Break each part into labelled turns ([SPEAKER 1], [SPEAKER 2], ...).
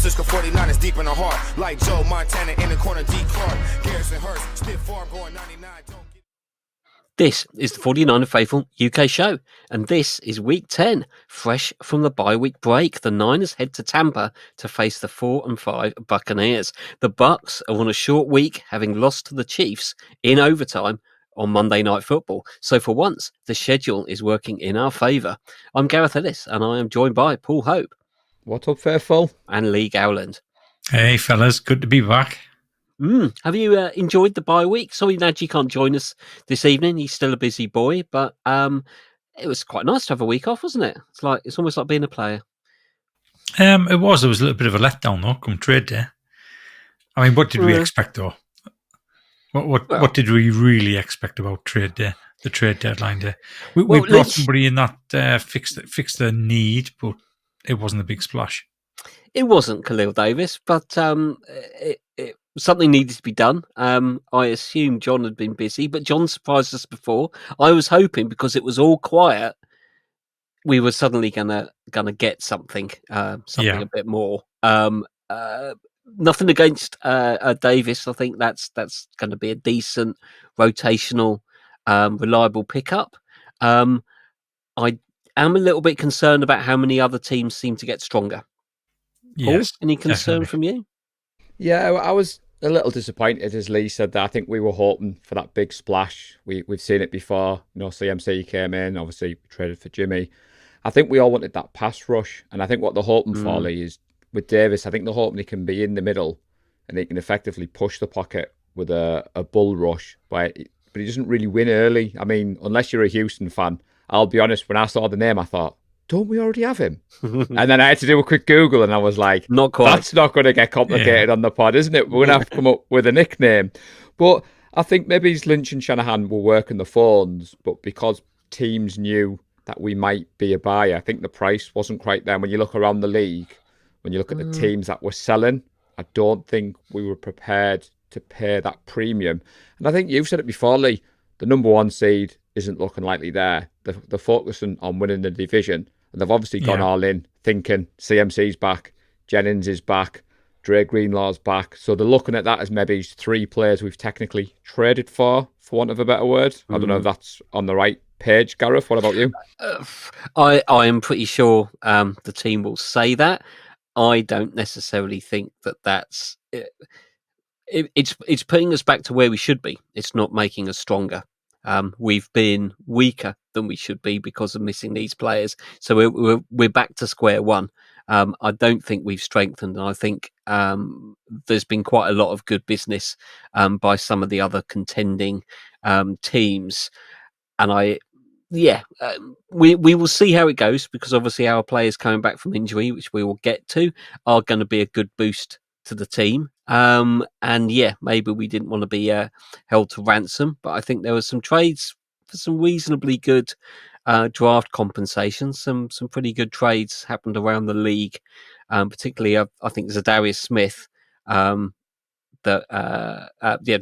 [SPEAKER 1] Francisco 49ers deep in the heart. Like Joe Montana in the corner, D. Clark. Garrison Hurst, stiff farm going 99.
[SPEAKER 2] This is the 49er Faithful UK show, and this is week 10, fresh from the bye-week break. The Niners head to Tampa to face the 4-5 Buccaneers. The Bucs are on a short week, having lost to the Chiefs in overtime on Monday Night Football. So for once, the schedule is working in our favour. I'm Gareth Ellis, and I am joined by Paul Hope.
[SPEAKER 3] What up, Faithful?
[SPEAKER 2] And Lee Gowland.
[SPEAKER 4] Hey, fellas, good to be back.
[SPEAKER 2] Have you enjoyed the bye week? Sorry, Nadji can't join us this evening. He's still a busy boy, but it was quite nice to have a week off, wasn't it? It's almost like being a player.
[SPEAKER 4] It was. There was a little bit of a letdown, though, come trade day. I mean, what did we expect, though? What did we really expect about trade day, the trade deadline day? We brought somebody in that fixed the need, but it wasn't a big splash.
[SPEAKER 2] It wasn't Khalil Davis, but something needed to be done. I assume John had been busy, but John surprised us before. I was hoping, because it was all quiet, we were suddenly gonna get something a bit more. Nothing against Davis. I think that's going to be a decent rotational, reliable pickup. I am a little bit concerned about how many other teams seem to get stronger.
[SPEAKER 4] Yes,
[SPEAKER 2] Paul, any concern
[SPEAKER 4] definitely.
[SPEAKER 2] from you?
[SPEAKER 3] Yeah, I was a little disappointed, as Lee said, that I think we were hoping for that big splash. We've seen it before. CMC came in, obviously traded for Jimmy. I think we all wanted that pass rush, and I think what they're hoping for, Lee, is with Davis, I think they're hoping he can be in the middle and he can effectively push the pocket with a bull rush, but he doesn't really win early. I mean, unless you're a Houston fan, I'll be honest, when I saw the name, I thought, don't we already have him? And then I had to do a quick Google and I was like,
[SPEAKER 2] not quite.
[SPEAKER 3] That's not going to get complicated on the pod, isn't it? We're going to have to come up with a nickname. But I think maybe Lynch and Shanahan were working the phones, but because teams knew that we might be a buyer, I think the price wasn't quite there. When you look around the league, when you look at the teams that were selling, I don't think we were prepared to pay that premium. And I think you've said it before, Lee, the number one seed isn't looking likely there. They're focusing on winning the division. And they've obviously gone all in, thinking CMC's back, Jennings is back, Dre Greenlaw's back. So they're looking at that as maybe 3 players we've technically traded for want of a better word. I don't know if that's on the right page, Gareth. What about you?
[SPEAKER 2] I am pretty sure the team will say that. I don't necessarily think that's... It's putting us back to where we should be. It's not making us stronger. We've been weaker than we should be because of missing these players. So we're back to square one. I don't think we've strengthened. And I think there's been quite a lot of good business by some of the other contending teams. And we will see how it goes, because obviously our players coming back from injury, which we will get to, are going to be a good boost to the team. Maybe we didn't want to be held to ransom, but I think there were some trades for some reasonably good draft compensation. Some pretty good trades happened around the league, particularly I think Zadarius Smith that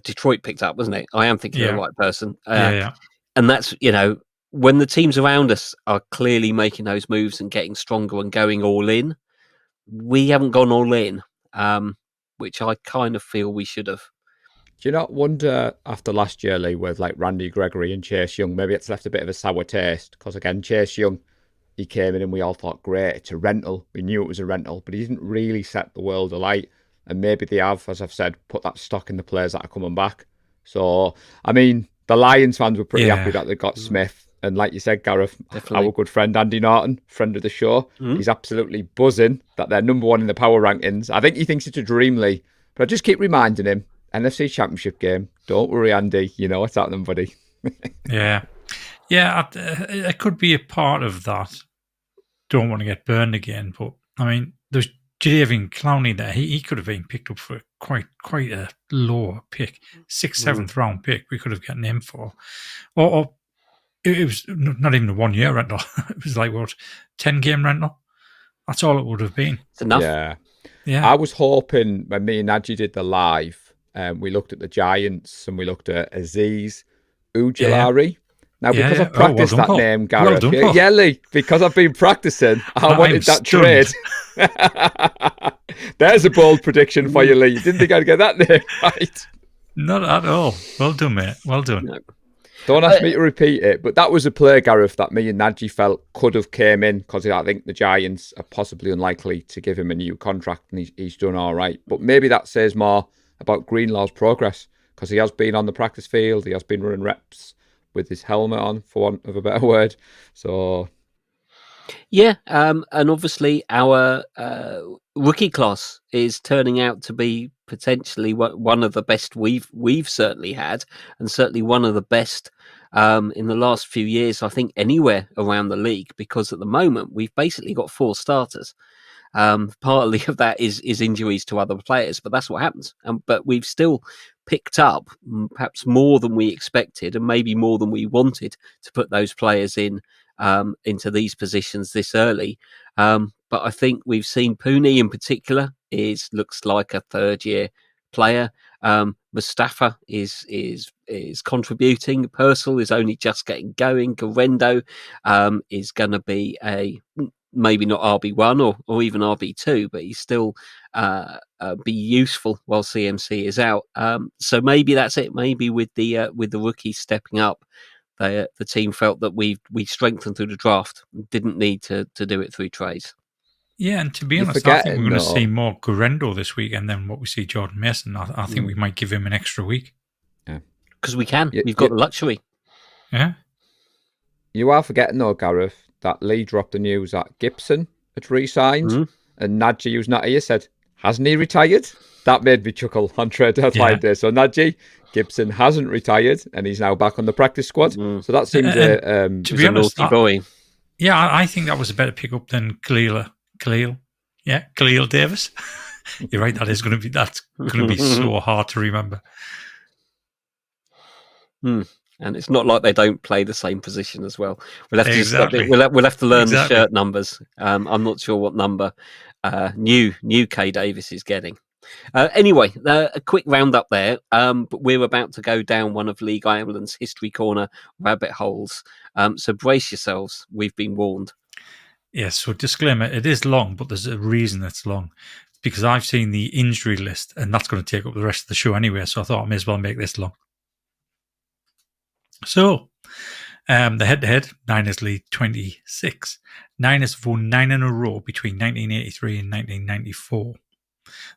[SPEAKER 2] Detroit picked up, wasn't it? I am thinking of the right person. And that's, when the teams around us are clearly making those moves and getting stronger and going all in, we haven't gone all in. Which I kind of feel we should have.
[SPEAKER 3] Do you not wonder, after last year, Lee, with like Randy Gregory and Chase Young, maybe it's left a bit of a sour taste? Because again, Chase Young, he came in and we all thought, great, it's a rental. We knew it was a rental, but he didn't really set the world alight. And maybe they have, as I've said, put that stock in the players that are coming back. So, I mean, the Lions fans were pretty happy that they got Smith. And like you said, Gareth, our good friend Andy Norton, friend of the show, he's absolutely buzzing that they're number one in the power rankings. I think he thinks it's a dream, Lee. But I just keep reminding him, NFC Championship game, don't worry, Andy. You know what's happening, buddy.
[SPEAKER 4] It could be a part of that. Don't want to get burned again. But, I mean, there's Jadeveon Clowney there. He could have been picked up for quite a low pick. 6th, 7th round pick we could have gotten him for. Or it was not even a 1-year rental. It was like, 10-game rental? That's all it would have been.
[SPEAKER 2] It's enough.
[SPEAKER 3] Yeah. I was hoping when me and Nadji did the live, we looked at the Giants and we looked at Aziz Ujulari. Now, because I've practiced that name, Gareth. Lee, because I've been practicing, I wanted that trade. There's a bold prediction for you, Lee. You didn't think I'd get that name right.
[SPEAKER 4] Not at all. Well done, mate. Well done.
[SPEAKER 2] No.
[SPEAKER 3] Don't ask me to repeat it, but that was a player, Gareth, that me and Nadji felt could have came in because I think the Giants are possibly unlikely to give him a new contract, and he's done all right. But maybe that says more about Greenlaw's progress because he has been on the practice field, he has been running reps with his helmet on, for want of a better word. So,
[SPEAKER 2] yeah, and obviously our rookie class is turning out to be potentially one of the best we've certainly had, and certainly one of the best in the last few years, I think, anywhere around the league, because at the moment we've basically got 4 starters. Partly of that is injuries to other players, but that's what happens. But we've still picked up perhaps more than we expected, and maybe more than we wanted, to put those players in into these positions this early. But I think we've seen Pooney in particular looks like a 3rd-year player. Mustafa is contributing. Purcell is only just getting going. Garendo is going to be a maybe not RB1 or even RB2, but he's still be useful while CMC is out. So maybe that's it. Maybe with the rookies stepping up, the team felt that we strengthened through the draft, didn't need to do it through trades.
[SPEAKER 4] Yeah, and to be honest, I think we're going to see more Garendo this weekend than what we see Jordan Mason. I think we might give him an extra week.
[SPEAKER 3] Yeah,
[SPEAKER 2] because we can. We've got the luxury.
[SPEAKER 4] Yeah.
[SPEAKER 3] You are forgetting though, Gareth, that Lee dropped the news that Gibson had re-signed, and Nadji, who's not here, said, hasn't he retired? That made me chuckle on trade deadline day. So Nadji, Gibson hasn't retired, and he's now back on the practice squad. So that seems
[SPEAKER 4] to be honest,
[SPEAKER 2] naughty boy.
[SPEAKER 4] Yeah, I think that was a better pickup than Khalil Davis. You're right. That's going to be so hard to remember.
[SPEAKER 2] And it's not like they don't play the same position as well. We'll have
[SPEAKER 4] Exactly.
[SPEAKER 2] to we'll have to learn the
[SPEAKER 4] Exactly.
[SPEAKER 2] shirt numbers. I'm not sure what number new K Davis is getting. Anyway, a quick roundup there. But we're about to go down one of League Ireland's history corner rabbit holes. So brace yourselves. We've been warned.
[SPEAKER 4] Yes. So disclaimer: it is long, but there's a reason it's long. Because I've seen the injury list, and that's going to take up the rest of the show anyway. So I thought I may as well make this long. So, the head-to-head, Niners lead 26. Niners have won 9 in a row between 1983 and 1994.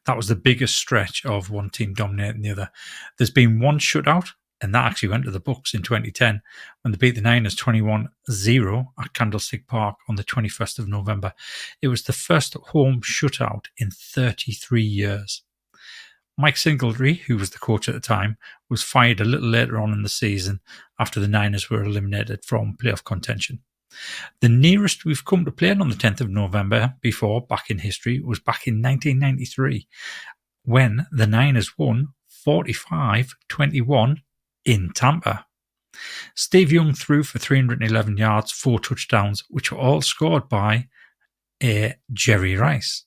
[SPEAKER 4] That was the biggest stretch of one team dominating the other. There's been one shutout, and that actually went to the Bucs in 2010 when they beat the Niners 21-0 at Candlestick Park on the 21st of November. It was the first home shutout in 33 years. Mike Singletary, who was the coach at the time, was fired a little later on in the season after the Niners were eliminated from playoff contention. The nearest we've come to playing on the 10th of November before, back in history, was back in 1993, when the Niners won 45-21 in Tampa. Steve Young threw for 311 yards, 4 touchdowns, which were all scored by Jerry Rice,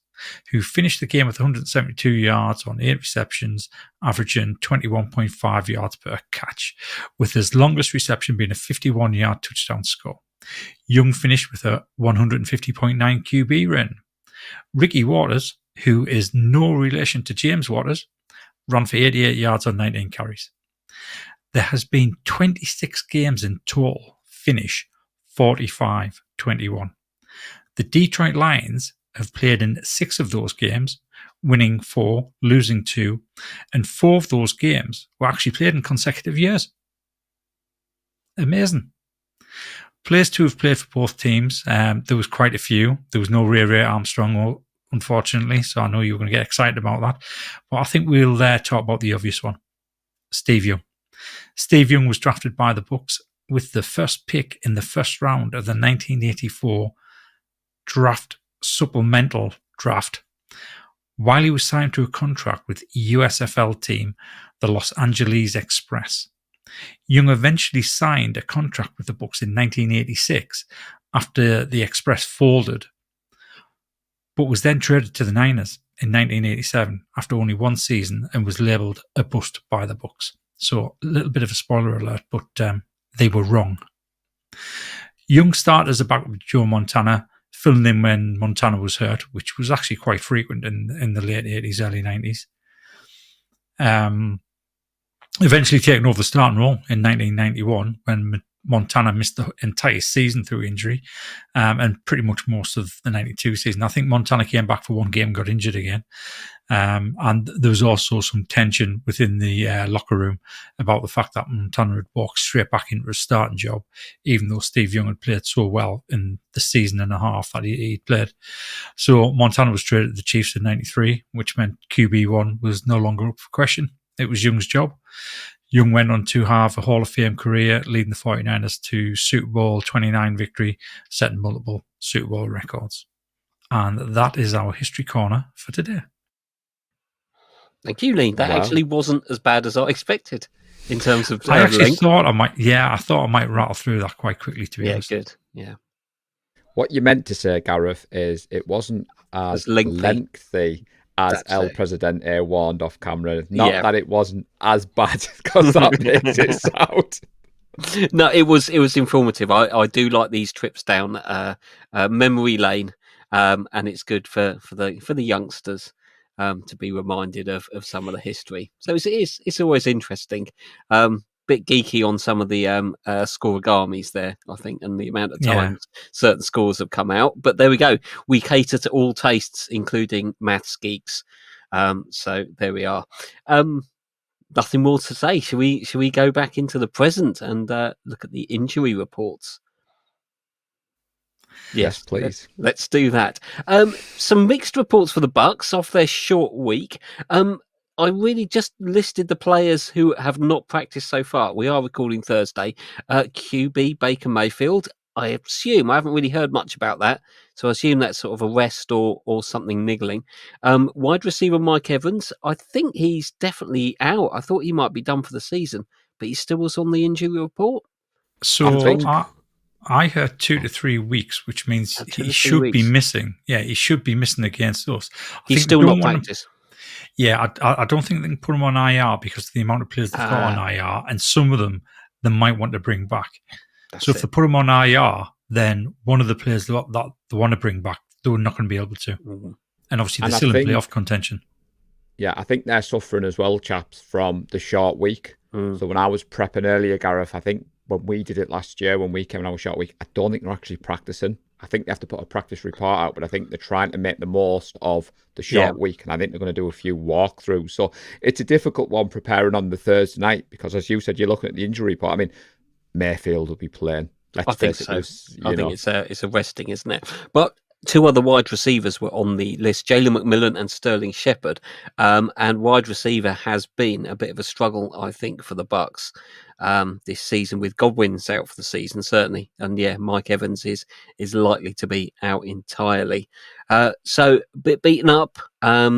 [SPEAKER 4] who finished the game with 172 yards on 8 receptions, averaging 21.5 yards per catch, with his longest reception being a 51-yard touchdown score. Young finished with a 150.9 QB rating. Ricky Waters, who is no relation to James Waters, ran for 88 yards on 19 carries. There has been 26 games in total finish 45-21. The Detroit Lions have played in 6 of those games, winning 4, losing 2, and 4 of those games were actually played in consecutive years. Amazing. Players to have played for both teams, there was quite a few. There was no Ray Armstrong, unfortunately, so I know you're going to get excited about that. But I think we'll talk about the obvious one, Steve Young. Steve Young was drafted by the Bucs with the first pick in the first round of the 1984 draft supplemental draft. While he was signed to a contract with USFL team, the Los Angeles Express. Young eventually signed a contract with the Bucs in 1986 after the Express folded, but was then traded to the Niners in 1987 after only 1 season and was labelled a bust by the Bucs. So a little bit of a spoiler alert, but they were wrong. Young started as a backup with Joe Montana, filling in when Montana was hurt, which was actually quite frequent in the late 80s, early 90s. Eventually taking over the starting role in 1991 when Montana missed the entire season through injury, and pretty much most of the 92 season. I think Montana came back for one game and got injured again. And there was also some tension within the locker room about the fact that Montana had walked straight back into a starting job, even though Steve Young had played so well in the season and a half that he played. So Montana was traded to the Chiefs in 93, which meant QB1 was no longer up for question. It was Young's job. Young went on to have a Hall of Fame career, leading the 49ers to Super Bowl 29 victory, setting multiple Super Bowl records. And that is our history corner for today.
[SPEAKER 2] Thank you, Lee. That actually wasn't as bad as I expected in terms of
[SPEAKER 4] I actually
[SPEAKER 2] length.
[SPEAKER 4] thought I might. Yeah, I thought I might rattle through that quite quickly. To be honest,
[SPEAKER 2] good. Yeah.
[SPEAKER 3] What you meant to say, Gareth, is it wasn't as lengthy as El Presidente warned off camera. Not that it wasn't as bad, because that makes it sound.
[SPEAKER 2] No, it was informative. I do like these trips down memory lane, and it's good for the youngsters to be reminded of some of the history. So it's always interesting. Bit geeky on some of the scoregamis there, I think, and the amount of times certain scores have come out. But there we go. We cater to all tastes, including maths geeks. So there we are. Nothing more to say. Should we go back into the present and look at the injury reports?
[SPEAKER 3] Yes, please.
[SPEAKER 2] Let's do that. Some mixed reports for the Bucs off their short week. I really just listed the players who have not practiced so far. We are recording Thursday. QB Baker Mayfield. I assume, I haven't really heard much about that, so I assume that's sort of a rest or something niggling. Wide receiver Mike Evans, I think he's definitely out. I thought he might be done for the season, but he still was on the injury report.
[SPEAKER 4] So I heard 2 to 3 weeks, which means he should be missing. Yeah, he should be missing against us.
[SPEAKER 2] He's still not practiced.
[SPEAKER 4] Yeah, I don't think they can put him on IR because of the amount of players they've got on IR, and some of them they might want to bring back. So if they put him on IR, then one of the players that they want to bring back, they're not going to be able to. Mm-hmm. And obviously they're still in playoff contention.
[SPEAKER 3] Yeah, I think they're suffering as well, chaps, from the short week. So when I was prepping earlier, Gareth, I think when we did it last year, when we came in our short week, I don't think they're actually practicing. I think they have to put a practice report out, but I think they're trying to make the most of the short week, and I think they're going to do a few walkthroughs. So it's a difficult one preparing on the Thursday night, because as you said, you're looking at the injury report. I mean, Mayfield will be playing.
[SPEAKER 2] I think so. I think it's a resting, isn't it? But two other wide receivers were on the list, Jalen McMillan and Sterling Shepard. And wide receiver has been a bit of a struggle, I think, for the Bucs this season, with Godwin's out for the season, certainly. And Mike Evans is likely to be out entirely. So a bit beaten up.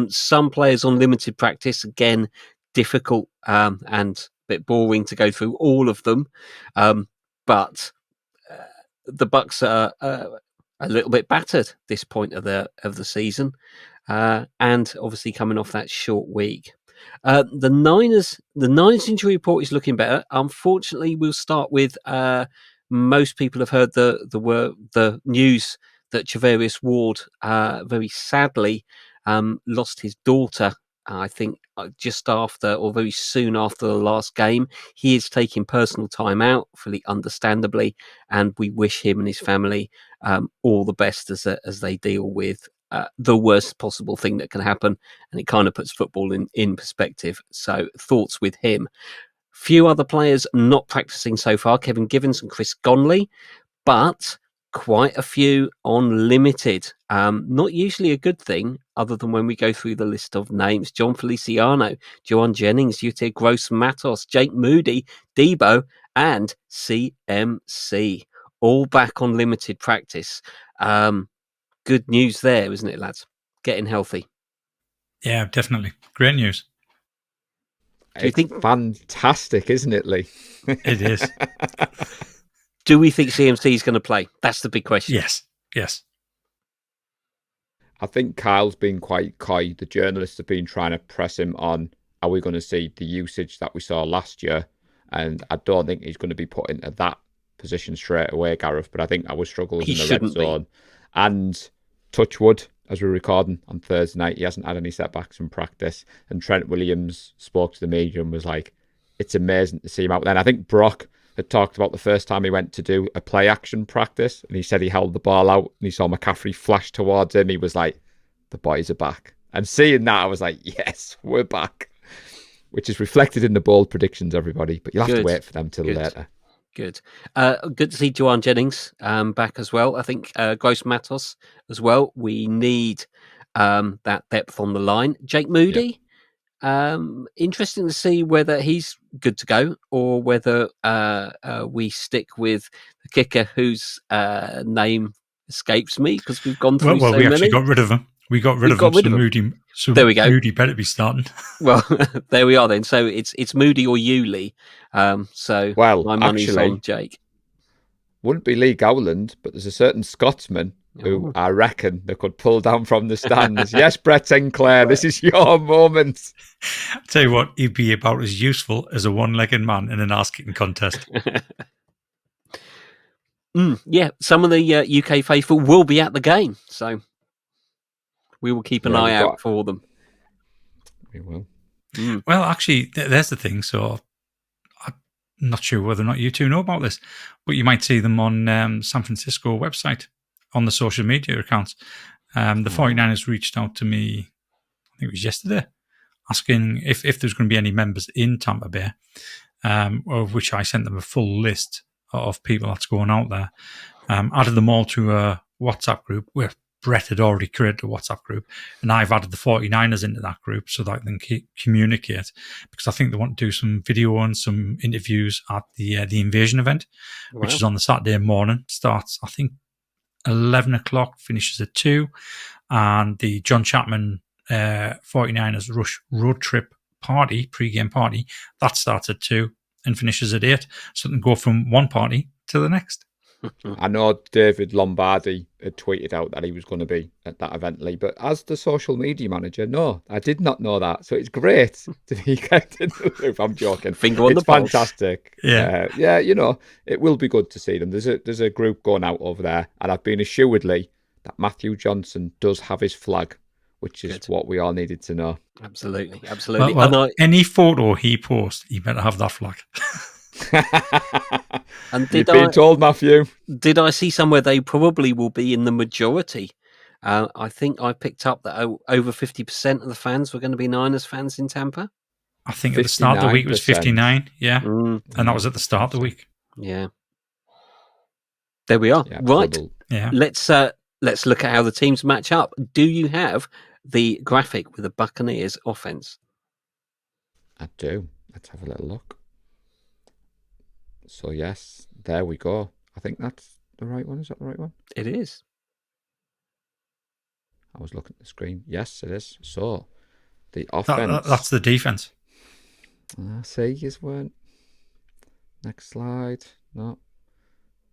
[SPEAKER 2] Some players on limited practice, again, difficult and a bit boring to go through all of them. But the Bucs are a little bit battered at this point of the season, and obviously coming off that short week. The Niners injury report is looking better. Unfortunately, we'll start with most people have heard the news that Javarius Ward very sadly lost his daughter. I think just after or very soon after the last game. He is taking personal time out, fully understandably, and we wish him and his family all the best as they deal with the worst possible thing that can happen. And it kind of puts football in perspective. So thoughts with him. Few other players not practicing so far, Kevin Givens and Chris Conley, but quite a few on limited. Not usually a good thing, other than when we go through the list of names. John Feliciano, Joan Jennings, Ute Gross Matos, Jake Moody, Debo, and CMC. All back on limited practice. Good news there, isn't it, lads? Getting healthy.
[SPEAKER 4] Yeah, definitely. Great news.
[SPEAKER 3] Do you think fantastic, isn't it, Lee?
[SPEAKER 4] It is.
[SPEAKER 2] Do we think CMC is going to play? That's the big question.
[SPEAKER 4] Yes.
[SPEAKER 3] I think Kyle's been quite coy. The journalists have been trying to press him on, are we going to see the usage that we saw last year? And I don't think he's going to be put into that position straight away, Gareth, but I think our struggles in the red zone And touch wood, as we're recording on Thursday night, he hasn't had any setbacks in practice. And Trent Williams spoke to the media and was like, it's amazing to see him out there. And I think Brock had talked about the first time he went to do a play action practice, and he said he held the ball out and he saw McCaffrey flash towards him. He was like, the boys are back. And seeing that, I was like, yes, we're back. Which is reflected in the bold predictions, everybody. But you'll have to wait for them till later.
[SPEAKER 2] Good. Good to see Joanne Jennings back as well. I think Gross Matos as well. We need that depth on the line. Jake Moody. Interesting to see whether he's good to go or whether we stick with the kicker whose name escapes me because we've gone through so many.
[SPEAKER 4] We actually got rid of him. We got rid of him. So
[SPEAKER 2] there we go.
[SPEAKER 4] Moody better be starting.
[SPEAKER 2] Well, there we are then. So it's Moody or Yuli. So my money's on Jake.
[SPEAKER 3] Wouldn't be Lee Gowland, but there's a certain Scotsman who I reckon they could pull down from the stands. Yes, Brett Sinclair, this is your moment.
[SPEAKER 4] I'll tell you what, he'd be about as useful as a one-legged man in an ass-kicking contest.
[SPEAKER 2] Yeah, some of the UK faithful will be at the game, so we will keep an eye out for them.
[SPEAKER 3] We will.
[SPEAKER 4] Well, actually, there's the thing. So I'm not sure whether or not you two know about this, but you might see them on San Francisco website on the social media accounts. The 49ers reached out to me, I think it was yesterday, asking if there's going to be any members in Tampa Bay, of which I sent them a full list of people that's going out there. Added them all to a WhatsApp group where Brett had already created a WhatsApp group, and I've added the 49ers into that group so that they can communicate, because I think they want to do some video and some interviews at the Invasion event, which is on the Saturday morning. Starts, I think, 11 o'clock, finishes at 2, and the John Chapman 49ers Rush Road Trip party, pre-game party, that starts at 2 and finishes at 8, so they can go from one party to the next.
[SPEAKER 3] I know David Lombardi had tweeted out that he was going to be at that event, Lee, but as the social media manager, no, I did not know that. So it's great to be kept in the loop. I'm joking.
[SPEAKER 2] Finger on the pulse.
[SPEAKER 3] Fantastic.
[SPEAKER 4] Yeah.
[SPEAKER 3] You know, it will be good to see them. There's a group going out over there, and I've been assuredly that Matthew Johnson does have his flag, which is what we all needed to know.
[SPEAKER 2] Absolutely.
[SPEAKER 4] Well, any photo he posts, he better have that flag.
[SPEAKER 2] And
[SPEAKER 3] You've been told, Matthew.
[SPEAKER 2] Did I see somewhere they probably will be in the majority? I think I picked up that over 50% of the fans were going to be Niners fans in Tampa.
[SPEAKER 4] I think at the start of the week it was 59, and that was at the start of the week.
[SPEAKER 2] Yeah. There we are.
[SPEAKER 3] Yeah,
[SPEAKER 2] right.
[SPEAKER 4] Yeah.
[SPEAKER 2] Let's look at how the teams match up. Do you have the graphic with the Buccaneers offense?
[SPEAKER 3] I do. Let's have a little look. So, yes, there we go. I think that's the right one. Is that the right one?
[SPEAKER 2] It is.
[SPEAKER 3] I was looking at the screen. Yes, it is. So, the offense.
[SPEAKER 4] That's the defense.
[SPEAKER 3] See, you weren't. Next slide. No.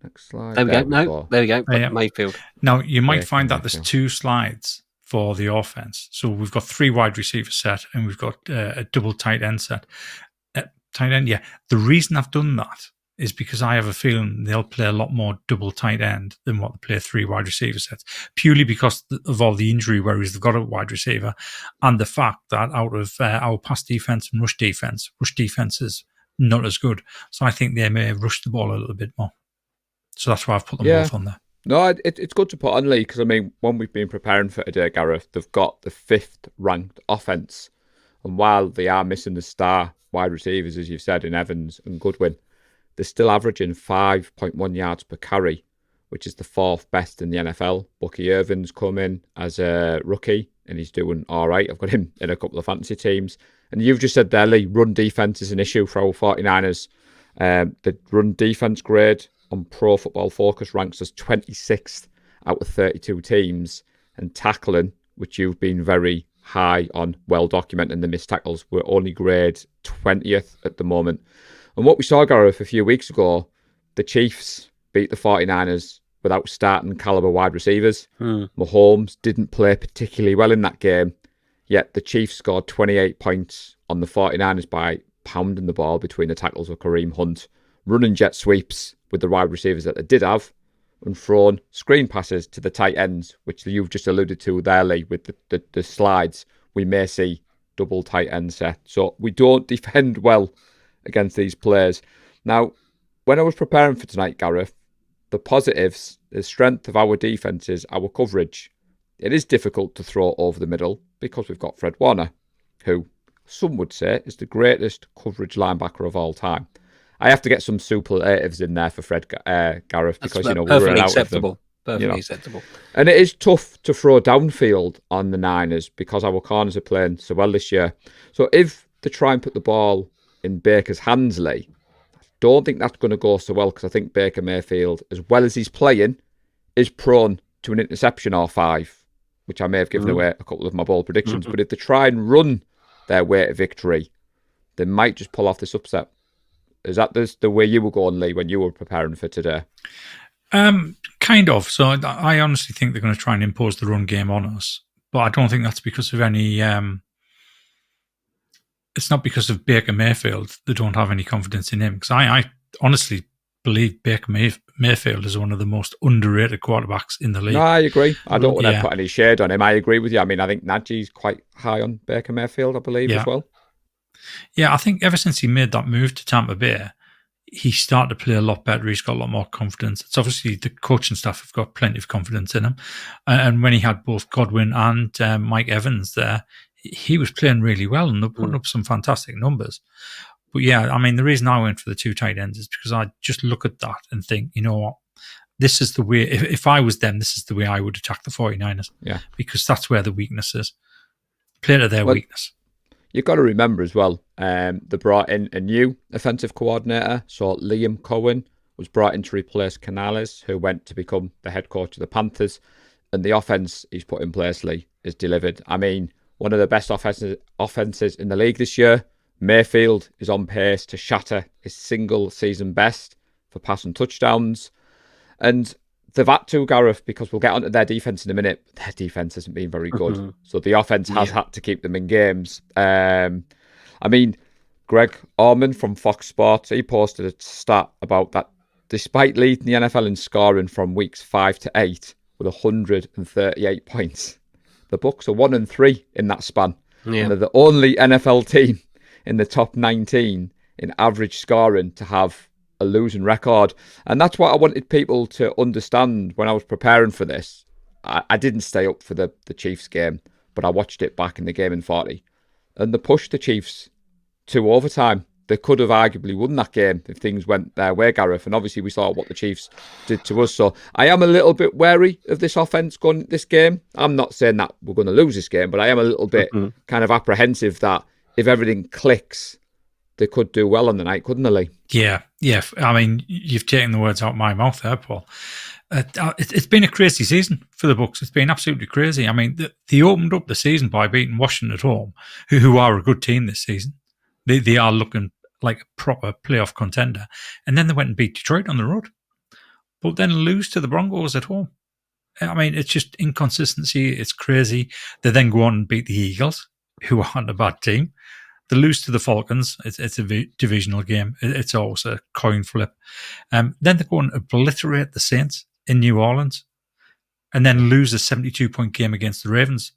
[SPEAKER 3] Next slide.
[SPEAKER 2] There we go. There we go. Mayfield.
[SPEAKER 4] Now, you might find that there's 2 slides for the offense. So, we've got 3 wide receiver set and we've got a double tight end set. Tight end, yeah. The reason I've done that is because I have a feeling they'll play a lot more double tight end than what they play 3 wide receiver sets, purely because of all the injury worries they've got at wide receiver, and the fact that out of our pass defense and rush defense is not as good. So I think they may rush the ball a little bit more. So that's why I've put them both on there.
[SPEAKER 3] No, it's good to put on, Lee, because I mean, when we've been preparing for today, Gareth, they've got the 5th ranked offense, and while they are missing the star wide receivers, as you've said, in Evans and Goodwin, they're still averaging 5.1 yards per carry, which is the 4th best in the NFL. Bucky Irvin's come in as a rookie, and he's doing all right. I've got him in a couple of fantasy teams. And you've just said there, Lee, run defense is an issue for our 49ers. The run defense grade on Pro Football Focus ranks as 26th out of 32 teams. And tackling, which you've been very high on, well documenting the missed tackles, we're only grade 20th at the moment. And what we saw, Gareth, a few weeks ago, the Chiefs beat the 49ers without starting caliber wide receivers. Mahomes didn't play particularly well in that game, yet the Chiefs scored 28 points on the 49ers by pounding the ball between the tackles of Kareem Hunt, running jet sweeps with the wide receivers that they did have, and thrown screen passes to the tight ends, which you've just alluded to there, Lee, with the slides. We may see double tight end set. So we don't defend well against these players. Now, when I was preparing for tonight, Gareth, the positives, the strength of our defence is our coverage. It is difficult to throw over the middle because we've got Fred Warner, who some would say is the greatest coverage linebacker of all time. I have to get some superlatives in there for Fred, Gareth, because we're running out of them.
[SPEAKER 2] Perfectly acceptable.
[SPEAKER 3] And it is tough to throw downfield on the Niners because our corners are playing so well this year. So if they try and put the ball in Baker's hands, Lee, I don't think that's going to go so well, because I think Baker Mayfield, as well as he's playing, is prone to an interception or 5, which I may have given away a couple of my bold predictions. But if they try and run their way to victory, they might just pull off this upset. Is that the way you were going, Lee, when you were preparing for today?
[SPEAKER 4] Kind of. So I honestly think they're going to try and impose the run game on us. But I don't think that's because of any... it's not because of Baker Mayfield. They don't have any confidence in him. Because I honestly believe Baker Mayfield is one of the most underrated quarterbacks in the league.
[SPEAKER 3] No, I agree. I don't want to put any shade on him. I agree with you. I mean, I think Najee's quite high on Baker Mayfield, I believe, as well.
[SPEAKER 4] Yeah, I think ever since he made that move to Tampa Bay, he started to play a lot better. He's got a lot more confidence. It's obviously the coaching staff have got plenty of confidence in him. And when he had both Godwin and Mike Evans there, he was playing really well and they're putting up some fantastic numbers. But yeah, I mean, the reason I went for the 2 tight ends is because I just look at that and think, you know what, this is the way, if I was them, this is the way I would attack the 49ers.
[SPEAKER 3] Yeah.
[SPEAKER 4] Because that's where the weakness is. Play to their weakness.
[SPEAKER 3] You've got to remember as well, they brought in a new offensive coordinator. So Liam Cohen was brought in to replace Canales, who went to become the head coach of the Panthers. And the offense he's put in place, Lee, is delivered. I mean, one of the best offenses in the league this year. Mayfield is on pace to shatter his single season best for passing touchdowns. And they've had to, Gareth, because we'll get onto their defense in a minute. Their defense hasn't been very good. So the offense has had to keep them in games. I mean, Greg Orman from Fox Sports, he posted a stat about that. Despite leading the NFL in scoring from weeks 5 to 8 with 138 points, the Bucs are 1-3 in that span. Yeah. And they're the only NFL team in the top 19 in average scoring to have a losing record. And that's what I wanted people to understand when I was preparing for this. I didn't stay up for the Chiefs game, but I watched it back in the game in 40. And they pushed the Chiefs to overtime. They could have arguably won that game if things went their way, Gareth. And obviously we saw what the Chiefs did to us. So I am a little bit wary of this offense going this game. I'm not saying that we're going to lose this game, but I am a little bit kind of apprehensive that if everything clicks, they could do well on the night, couldn't they, Lee?
[SPEAKER 4] Yeah. I mean, you've taken the words out of my mouth there, Paul. It's been a crazy season for the Bucs. It's been absolutely crazy. I mean, they opened up the season by beating Washington at home, who are a good team this season. They are looking like a proper playoff contender. And then they went and beat Detroit on the road, but then lose to the Broncos at home. I mean, it's just inconsistency. It's crazy. They then go on and beat the Eagles, who aren't a bad team. They lose to the Falcons. It's a divisional game. It's always a coin flip. Then they go and obliterate the Saints in New Orleans and then lose a 72-point game against the Ravens.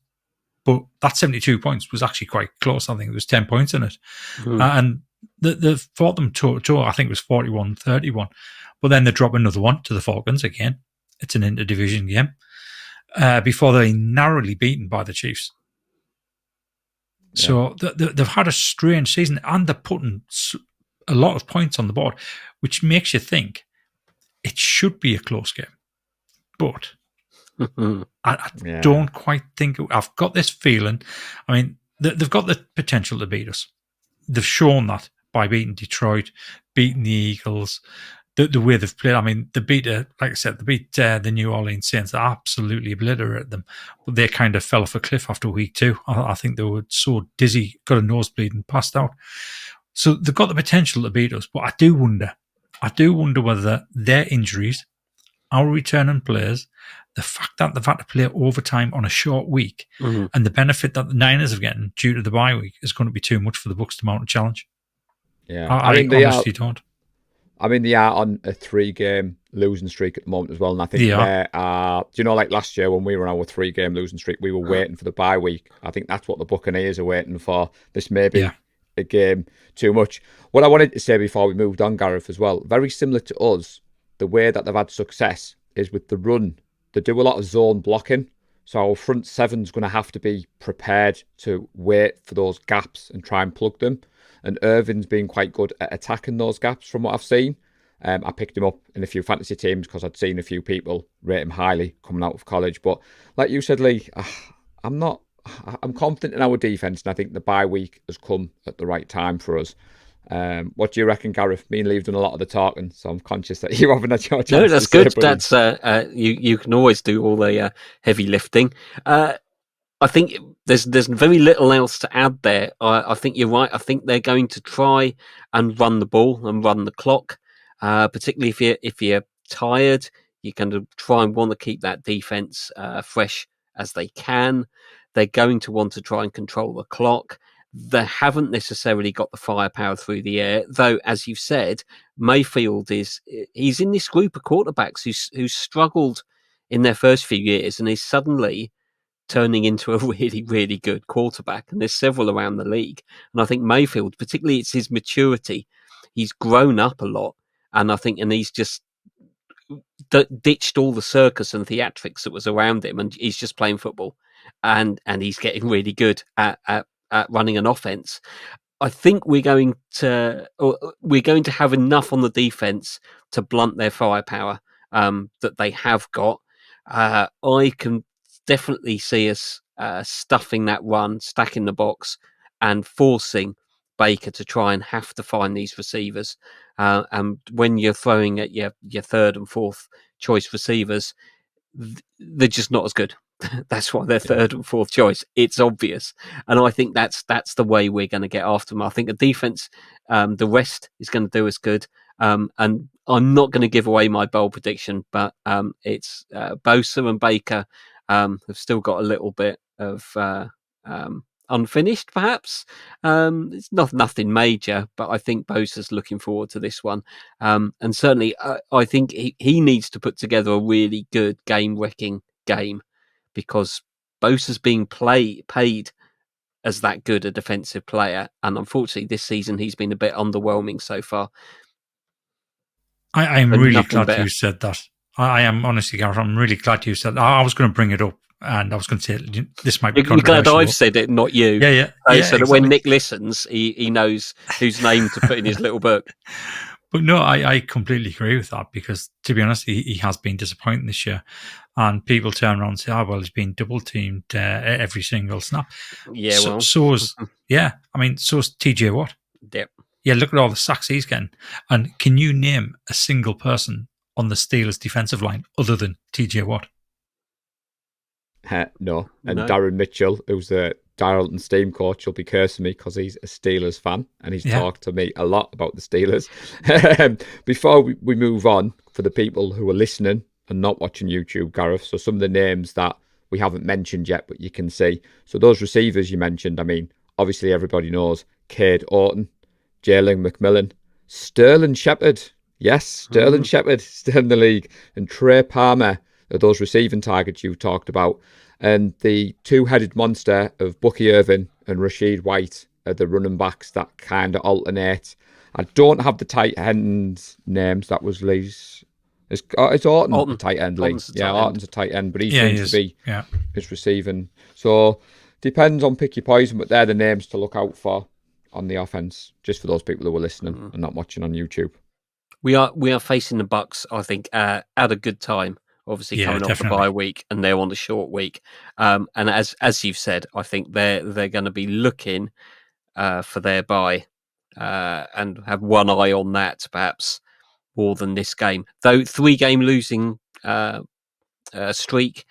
[SPEAKER 4] But that 72 points was actually quite close. I think there was 10 points in it. And they fought them to I think it was 41-31. But then they drop another one to the Falcons again. It's an interdivision game. Before they're narrowly beaten by the Chiefs. So they've had a strange season and they're putting a lot of points on the board, which makes you think it should be a close game. But I don't quite think... I've got this feeling. I mean, they've got the potential to beat us. They've shown that by beating Detroit, beating the Eagles, the way they've played. I mean, they beat, like I said, they beat the New Orleans Saints. They absolutely obliterated them. But they kind of fell off a cliff after week 2. I think they were so dizzy, got a nosebleed and passed out. So they've got the potential to beat us. But I do wonder whether their injuries, our returning players, the fact that they've had to play overtime on a short week and the benefit that the Niners are getting due to the bye week is going to be too much for the Bucs to mount a challenge.
[SPEAKER 3] Yeah,
[SPEAKER 4] I honestly don't.
[SPEAKER 3] I mean, they are on a 3-game losing streak at the moment as well. And I think they are, do you know, like last year when we were on our 3-game losing streak, we were waiting for the bye week. I think that's what the Buccaneers are waiting for. This may be a game too much. What I wanted to say before we moved on, Gareth, as well, very similar to us, the way that they've had success is with the run. They do a lot of zone blocking. So our front seven's going to have to be prepared to wait for those gaps and try and plug them. And Irvin's been quite good at attacking those gaps from what I've seen. I picked him up in a few fantasy teams because I'd seen a few people rate him highly coming out of college. But like you said, Lee, I'm confident in our defence, and I think the bye week has come at the right time for us. What do you reckon, Gareth? Me and Lee have done a lot of the talking, so I'm conscious that you haven't had your chance.
[SPEAKER 2] No, that's
[SPEAKER 3] to say,
[SPEAKER 2] good. That's you can always do all the heavy lifting. I think there's very little else to add there. I think you're right. I think they're going to try and run the ball and run the clock, particularly if you're tired. You're going to try and want to keep that defense fresh as they can. They're going to want to try and control the clock. They haven't necessarily got the firepower through the air, though. As you've said, Mayfield he's in this group of quarterbacks who struggled in their first few years, and is suddenly turning into a really, really good quarterback. And there's several around the league. And I think Mayfield, particularly, it's his maturity. He's grown up a lot. And I think, and he's just ditched all the circus and theatrics that was around him. And he's just playing football. And he's getting really good at running an offense. I think we're going to have enough on the defense to blunt their firepower that they have got. I can definitely see us stuffing that run, stacking the box, and forcing Baker to try and have to find these receivers. And when you're throwing at your third and fourth choice receivers, they're just not as good. That's why they're third and fourth choice. It's obvious, and I think that's the way we're going to get after them. I think the defense, the rest is going to do us good. And I'm not going to give away my bold prediction, but it's Bosa and Baker have still got a little bit of unfinished, perhaps. It's nothing major, but I think Bosa's looking forward to this one. And certainly, I think he needs to put together a really good game-wrecking game, because Bosa's being paid as that good a defensive player. And unfortunately, this season, he's been a bit underwhelming so far.
[SPEAKER 4] I'm really glad you said that. I am, honestly, Gareth, I'm really glad you said that. I was going to bring it up, and I was going to say this might be controversial.
[SPEAKER 2] You're glad I've said it, not you.
[SPEAKER 4] Yeah,
[SPEAKER 2] so
[SPEAKER 4] exactly.
[SPEAKER 2] That when Nick listens, he knows whose name to put in his little book.
[SPEAKER 4] But no, I completely agree with that, because, to be honest, he has been disappointing this year. And people turn around and say, oh, well, he's been double-teamed every single snap.
[SPEAKER 2] Yeah,
[SPEAKER 4] so is TJ Watt.
[SPEAKER 2] Yep.
[SPEAKER 4] Yeah, look at all the sacks he's getting. And can you name a single person on the Steelers' defensive line other than TJ Watt?
[SPEAKER 3] No. And Darren Mitchell, who's the Darlington's team coach, will be cursing me because he's a Steelers fan and he's talked to me a lot about the Steelers. Before we move on, for the people who are listening and not watching YouTube, Gareth, so some of the names that we haven't mentioned yet, but you can see. So those receivers you mentioned, I mean, obviously everybody knows Cade Orton, Jalen McMillan, Sterling Shepard. Yes, Sterling Shepard still in the league. And Trey Palmer are those receiving targets you talked about. And the two-headed monster of Bucky Irvin and Rashid White are the running backs that kind of alternate. I don't have the tight end names. That was Lee's. It's Orton, the tight end, Lee. Orton's a tight end, but he seems to be his receiving. So depends on pick your poison, but they're the names to look out for on the offense, just for those people who are listening and not watching on YouTube.
[SPEAKER 2] We are facing the Bucs, I think, at a good time. Obviously, coming off the bye week, and they're on the short week. And as you've said, I think they're going to be looking for their bye and have one eye on that, perhaps more than this game. Though 3-game losing streak,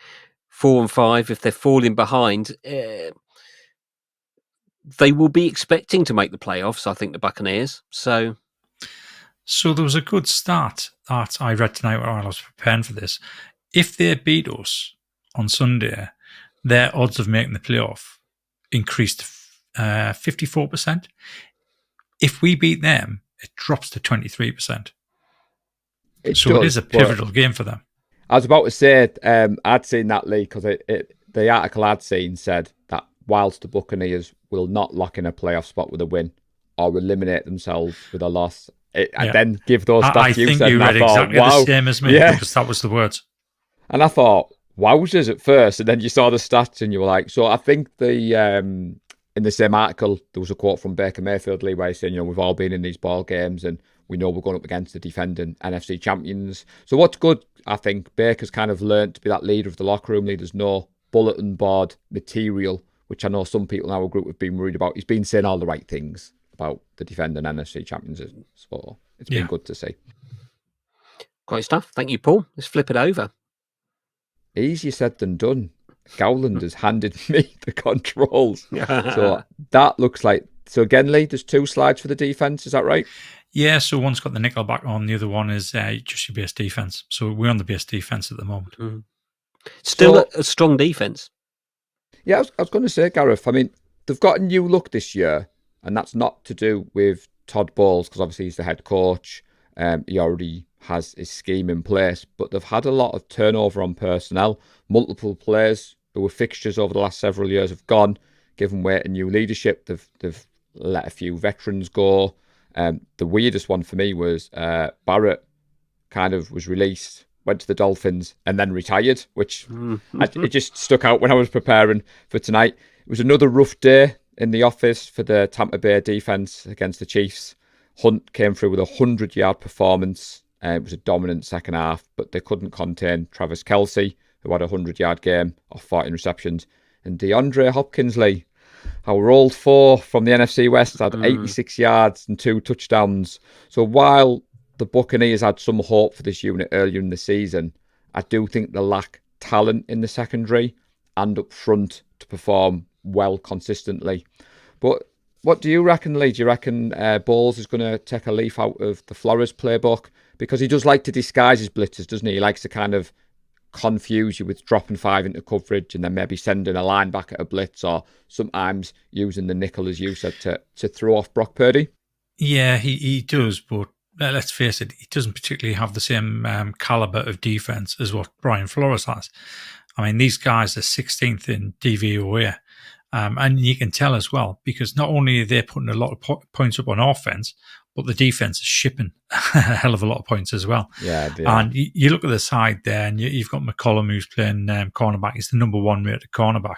[SPEAKER 2] 4 and 5. If they're falling behind, they will be expecting to make the playoffs. I think the Buccaneers. So
[SPEAKER 4] there was a good start that I read tonight while I was preparing for this. If they beat us on Sunday, their odds of making the playoff increased to 54%. If we beat them, it drops to 23%.
[SPEAKER 3] It
[SPEAKER 4] So
[SPEAKER 3] does,
[SPEAKER 4] it is a
[SPEAKER 3] but
[SPEAKER 4] pivotal game for them.
[SPEAKER 3] I was about to say, I'd seen that, Lee, because the article I'd seen said that whilst the Buccaneers will not lock in a playoff spot with a win or eliminate themselves with a loss, I then give those stats
[SPEAKER 4] I think
[SPEAKER 3] said,
[SPEAKER 4] you
[SPEAKER 3] and
[SPEAKER 4] read
[SPEAKER 3] I thought,
[SPEAKER 4] exactly
[SPEAKER 3] wow.
[SPEAKER 4] the same as me,
[SPEAKER 3] Yeah.
[SPEAKER 4] because that was the words.
[SPEAKER 3] And I thought, wowzers at first, and then you saw the stats and you were like, so I think in the same article, there was a quote from Baker Mayfield, Lee, where he's saying, we've all been in these ball games and we know we're going up against the defending NFC champions. So what's good, I think, Baker's kind of learned to be that leader of the locker room. There's no bulletin board material, which I know some people in our group have been worried about. He's been saying all the right things about the defending NFC champions. So it's been good to see.
[SPEAKER 2] Great stuff. Thank you, Paul. Let's flip it over.
[SPEAKER 3] Easier said than done. Gowland has handed me the controls. So that looks like... So again, Lee, there's 2 slides for the defence. Is that right?
[SPEAKER 4] Yeah, so one's got the nickel back on. The other one is just your base defence. So we're on the base defence at the moment.
[SPEAKER 2] Still a strong defence.
[SPEAKER 3] Yeah, I was going to say, Gareth, I mean, they've got a new look this year, and that's not to do with Todd Bowles, because obviously he's the head coach. He already has his scheme in place, but they've had a lot of turnover on personnel. Multiple players who were fixtures over the last several years have gone, given way to new leadership. They've let a few veterans go. The weirdest one for me was Barrett kind of was released, went to the Dolphins, and then retired, which it just stuck out when I was preparing for tonight. It was another rough day in the office for the Tampa Bay defense against the Chiefs. Hunt came through with a 100-yard performance. It was a dominant second half, but they couldn't contain Travis Kelce, who had a 100-yard game off 14 receptions. And DeAndre Hopkins, Lee, our old 4 from the NFC West, had 86 yards and 2 touchdowns. So while the Buccaneers had some hope for this unit earlier in the season, I do think they lack talent in the secondary and up front to perform well consistently. But what do you reckon, Lee? Do you reckon Bowles is going to take a leaf out of the Flores playbook? Because he does like to disguise his blitzers, doesn't he? He likes to kind of confuse you with dropping 5 into coverage and then maybe sending a linebacker a blitz, or sometimes using the nickel, as you said, to throw off Brock Purdy.
[SPEAKER 4] Yeah, he does, but let's face it, he doesn't particularly have the same caliber of defense as what Brian Flores has. I mean, these guys are 16th in DVOA, and you can tell as well, because not only are they putting a lot of points up on offense, but the defense is shipping a hell of a lot of points as well.
[SPEAKER 3] Yeah.
[SPEAKER 4] And you look at the side there, and you've got McCollum, who's playing cornerback. He's the number 1 rated cornerback.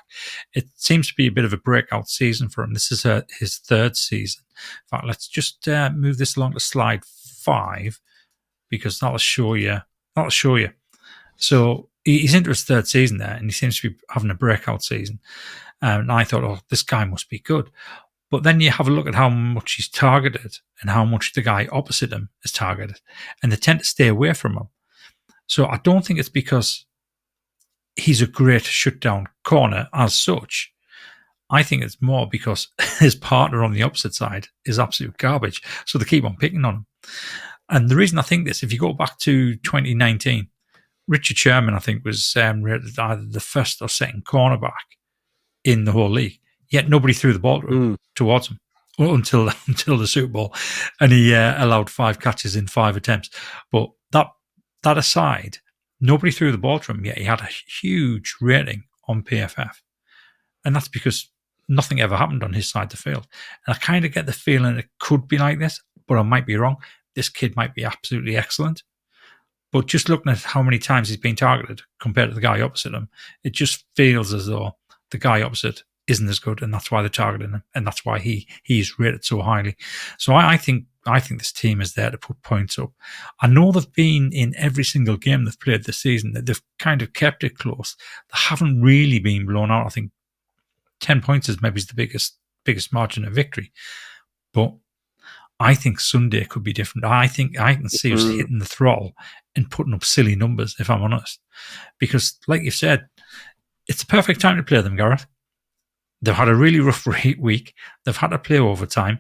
[SPEAKER 4] It seems to be a bit of a breakout season for him. This is his 3rd season. In fact, let's just move this along to slide 5, because that'll show you. So he's into his 3rd season there, and he seems to be having a breakout season. And I thought, this guy must be good. But then you have a look at how much he's targeted and how much the guy opposite him is targeted, and they tend to stay away from him. So I don't think it's because he's a great shutdown corner as such. I think it's more because his partner on the opposite side is absolute garbage. So they keep on picking on him. And the reason I think this, if you go back to 2019, Richard Sherman, I think, was rated either the 1st or 2nd cornerback in the whole league. Yet nobody threw the ball towards him until the Super Bowl, and he allowed 5 catches in 5 attempts. But that aside, nobody threw the ball to him, yet he had a huge rating on PFF. And that's because nothing ever happened on his side of the field. And I kind of get the feeling it could be like this, but I might be wrong. This kid might be absolutely excellent. But just looking at how many times he's been targeted compared to the guy opposite him, it just feels as though the guy opposite isn't as good, and that's why they're targeting him, and that's why he's rated so highly. So I think this team is there to put points up. I know they've been in every single game they've played this season. They've kind of kept it close. They haven't really been blown out. I think 10 points is maybe the biggest margin of victory. But I think Sunday could be different. I think I can see us hitting the throttle and putting up silly numbers, if I'm honest. Because, like you said, it's the perfect time to play them, Gareth. They've had a really rough week. They've had to play overtime.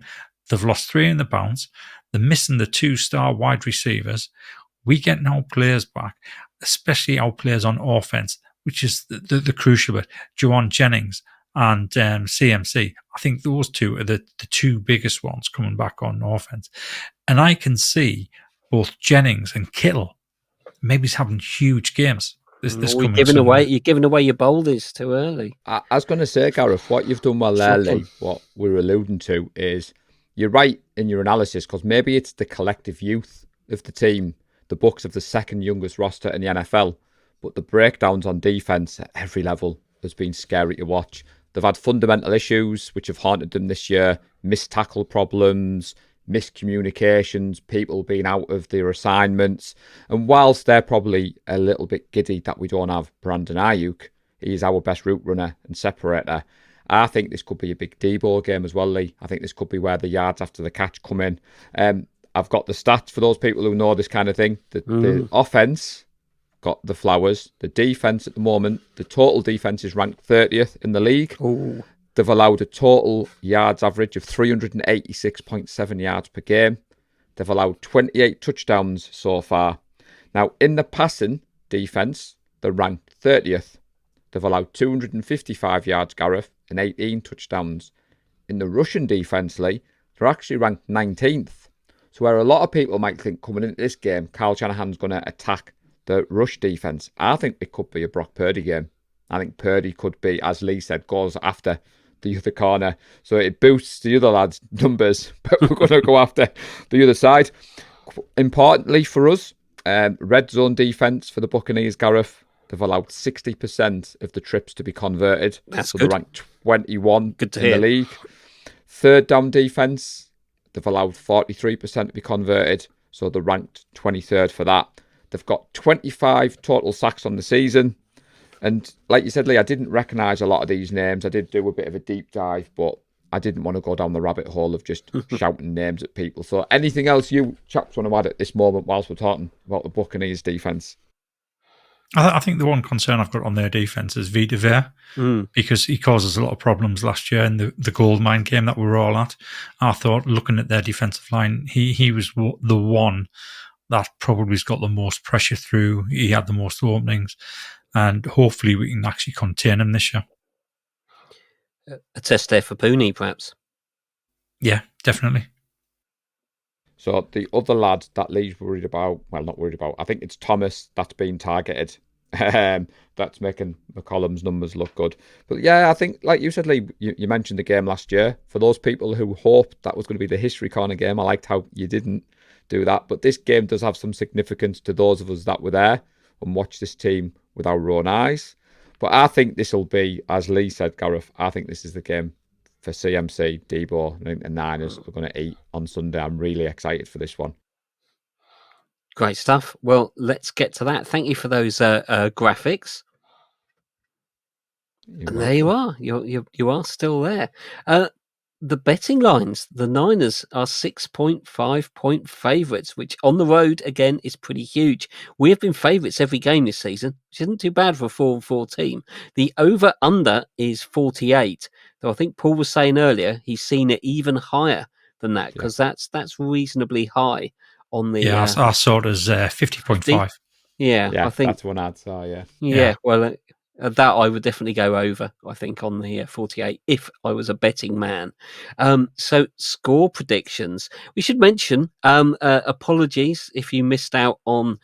[SPEAKER 4] They've lost 3 in the bounce. They're missing the 2-star wide receivers. We get our players back, especially our players on offense, which is the crucial bit. Juwan Jennings and CMC. I think those 2 are the 2 biggest ones coming back on offense. And I can see both Jennings and Kittle. Maybe he's having huge games. This
[SPEAKER 2] You're
[SPEAKER 4] coming
[SPEAKER 2] giving
[SPEAKER 4] Sunday.
[SPEAKER 2] away your boldies too early.
[SPEAKER 3] I was going to say, Gareth, what you've done well there, Lee, what we're alluding to is you're right in your analysis, because maybe it's the collective youth of the team. The Bucs have the second youngest roster in the NFL, but the breakdowns on defense at every level has been scary to watch. They've had fundamental issues which have haunted them this year, missed tackle problems, miscommunications, people being out of their assignments. And whilst they're probably a little bit giddy that we don't have Brandon Ayuk, he's our best route runner and separator, I think this could be a big D-ball game as well, Lee. I think this could be where the yards after the catch come in. I've got the stats for those people who know this kind of thing. The offense got the flowers. The defense at the moment, the total defense is ranked 30th in the league.
[SPEAKER 2] Ooh.
[SPEAKER 3] They've allowed a total yards average of 386.7 yards per game. They've allowed 28 touchdowns so far. Now, in the passing defense, they're ranked 30th. They've allowed 255 yards, Gareth, and 18 touchdowns. In the rushing defense, Lee, they're actually ranked 19th. So where a lot of people might think coming into this game, Kyle Shanahan's going to attack the rush defense, I think it could be a Brock Purdy game. I think Purdy could be, as Lee said, goes after the other corner. So it boosts the other lads' numbers, but we're going to go after the other side. Importantly for us, red zone defense for the Buccaneers, Gareth, they've allowed 60% of the trips to be converted.
[SPEAKER 2] That's
[SPEAKER 3] so
[SPEAKER 2] good.
[SPEAKER 3] They're ranked 21
[SPEAKER 2] Good to
[SPEAKER 3] in
[SPEAKER 2] hear.
[SPEAKER 3] the league. Third down defense, they've allowed 43% to be converted. So they're ranked 23rd for that. They've got 25 total sacks on the season. And like you said, Lee, I didn't recognise a lot of these names. I did do a bit of a deep dive, but I didn't want to go down the rabbit hole of just shouting names at people. So anything else you chaps want to add at this moment whilst we're talking about the Buccaneers defence?
[SPEAKER 4] I think the one concern I've got on their defense is Vita Vea, because he causes a lot of problems last year in the gold mine game that we were all at. I thought, looking at their defensive line, he was the one that probably has got the most pressure through. He had the most openings, and hopefully we can actually contain him this year.
[SPEAKER 2] A test there for Pooney, perhaps.
[SPEAKER 4] Yeah, definitely.
[SPEAKER 3] So the other lad that Lee's worried about, well, not worried about, I think it's Thomas that's being targeted. That's making McCollum's numbers look good. But yeah, I think, like you said, Lee, you mentioned the game last year. For those people who hoped that was going to be the history corner game, I liked how you didn't do that. But this game does have some significance to those of us that were there and watched this team with our own eyes. But I think this will be, as Lee said, Gareth, I think this is the game for CMC, Debo, and the Niners are going to eat on Sunday. I'm really excited for this one.
[SPEAKER 2] Great stuff. Well, let's get to that. Thank you for those graphics. And there you are. You are still there. The betting lines, the Niners are 6.5 point favourites, which on the road, again, is pretty huge. We have been favourites every game this season, which isn't too bad for a 4-4 team. The over-under is 48. Though I think Paul was saying earlier, he's seen it even higher than that, because that's reasonably high on the...
[SPEAKER 4] Yeah, I saw it as 50.5.
[SPEAKER 2] Yeah, I think
[SPEAKER 3] that's one I'd say, yeah.
[SPEAKER 2] Yeah, well... that I would definitely go over, I think, on the 48 if I was a betting man. So score predictions. We should mention apologies if you missed out on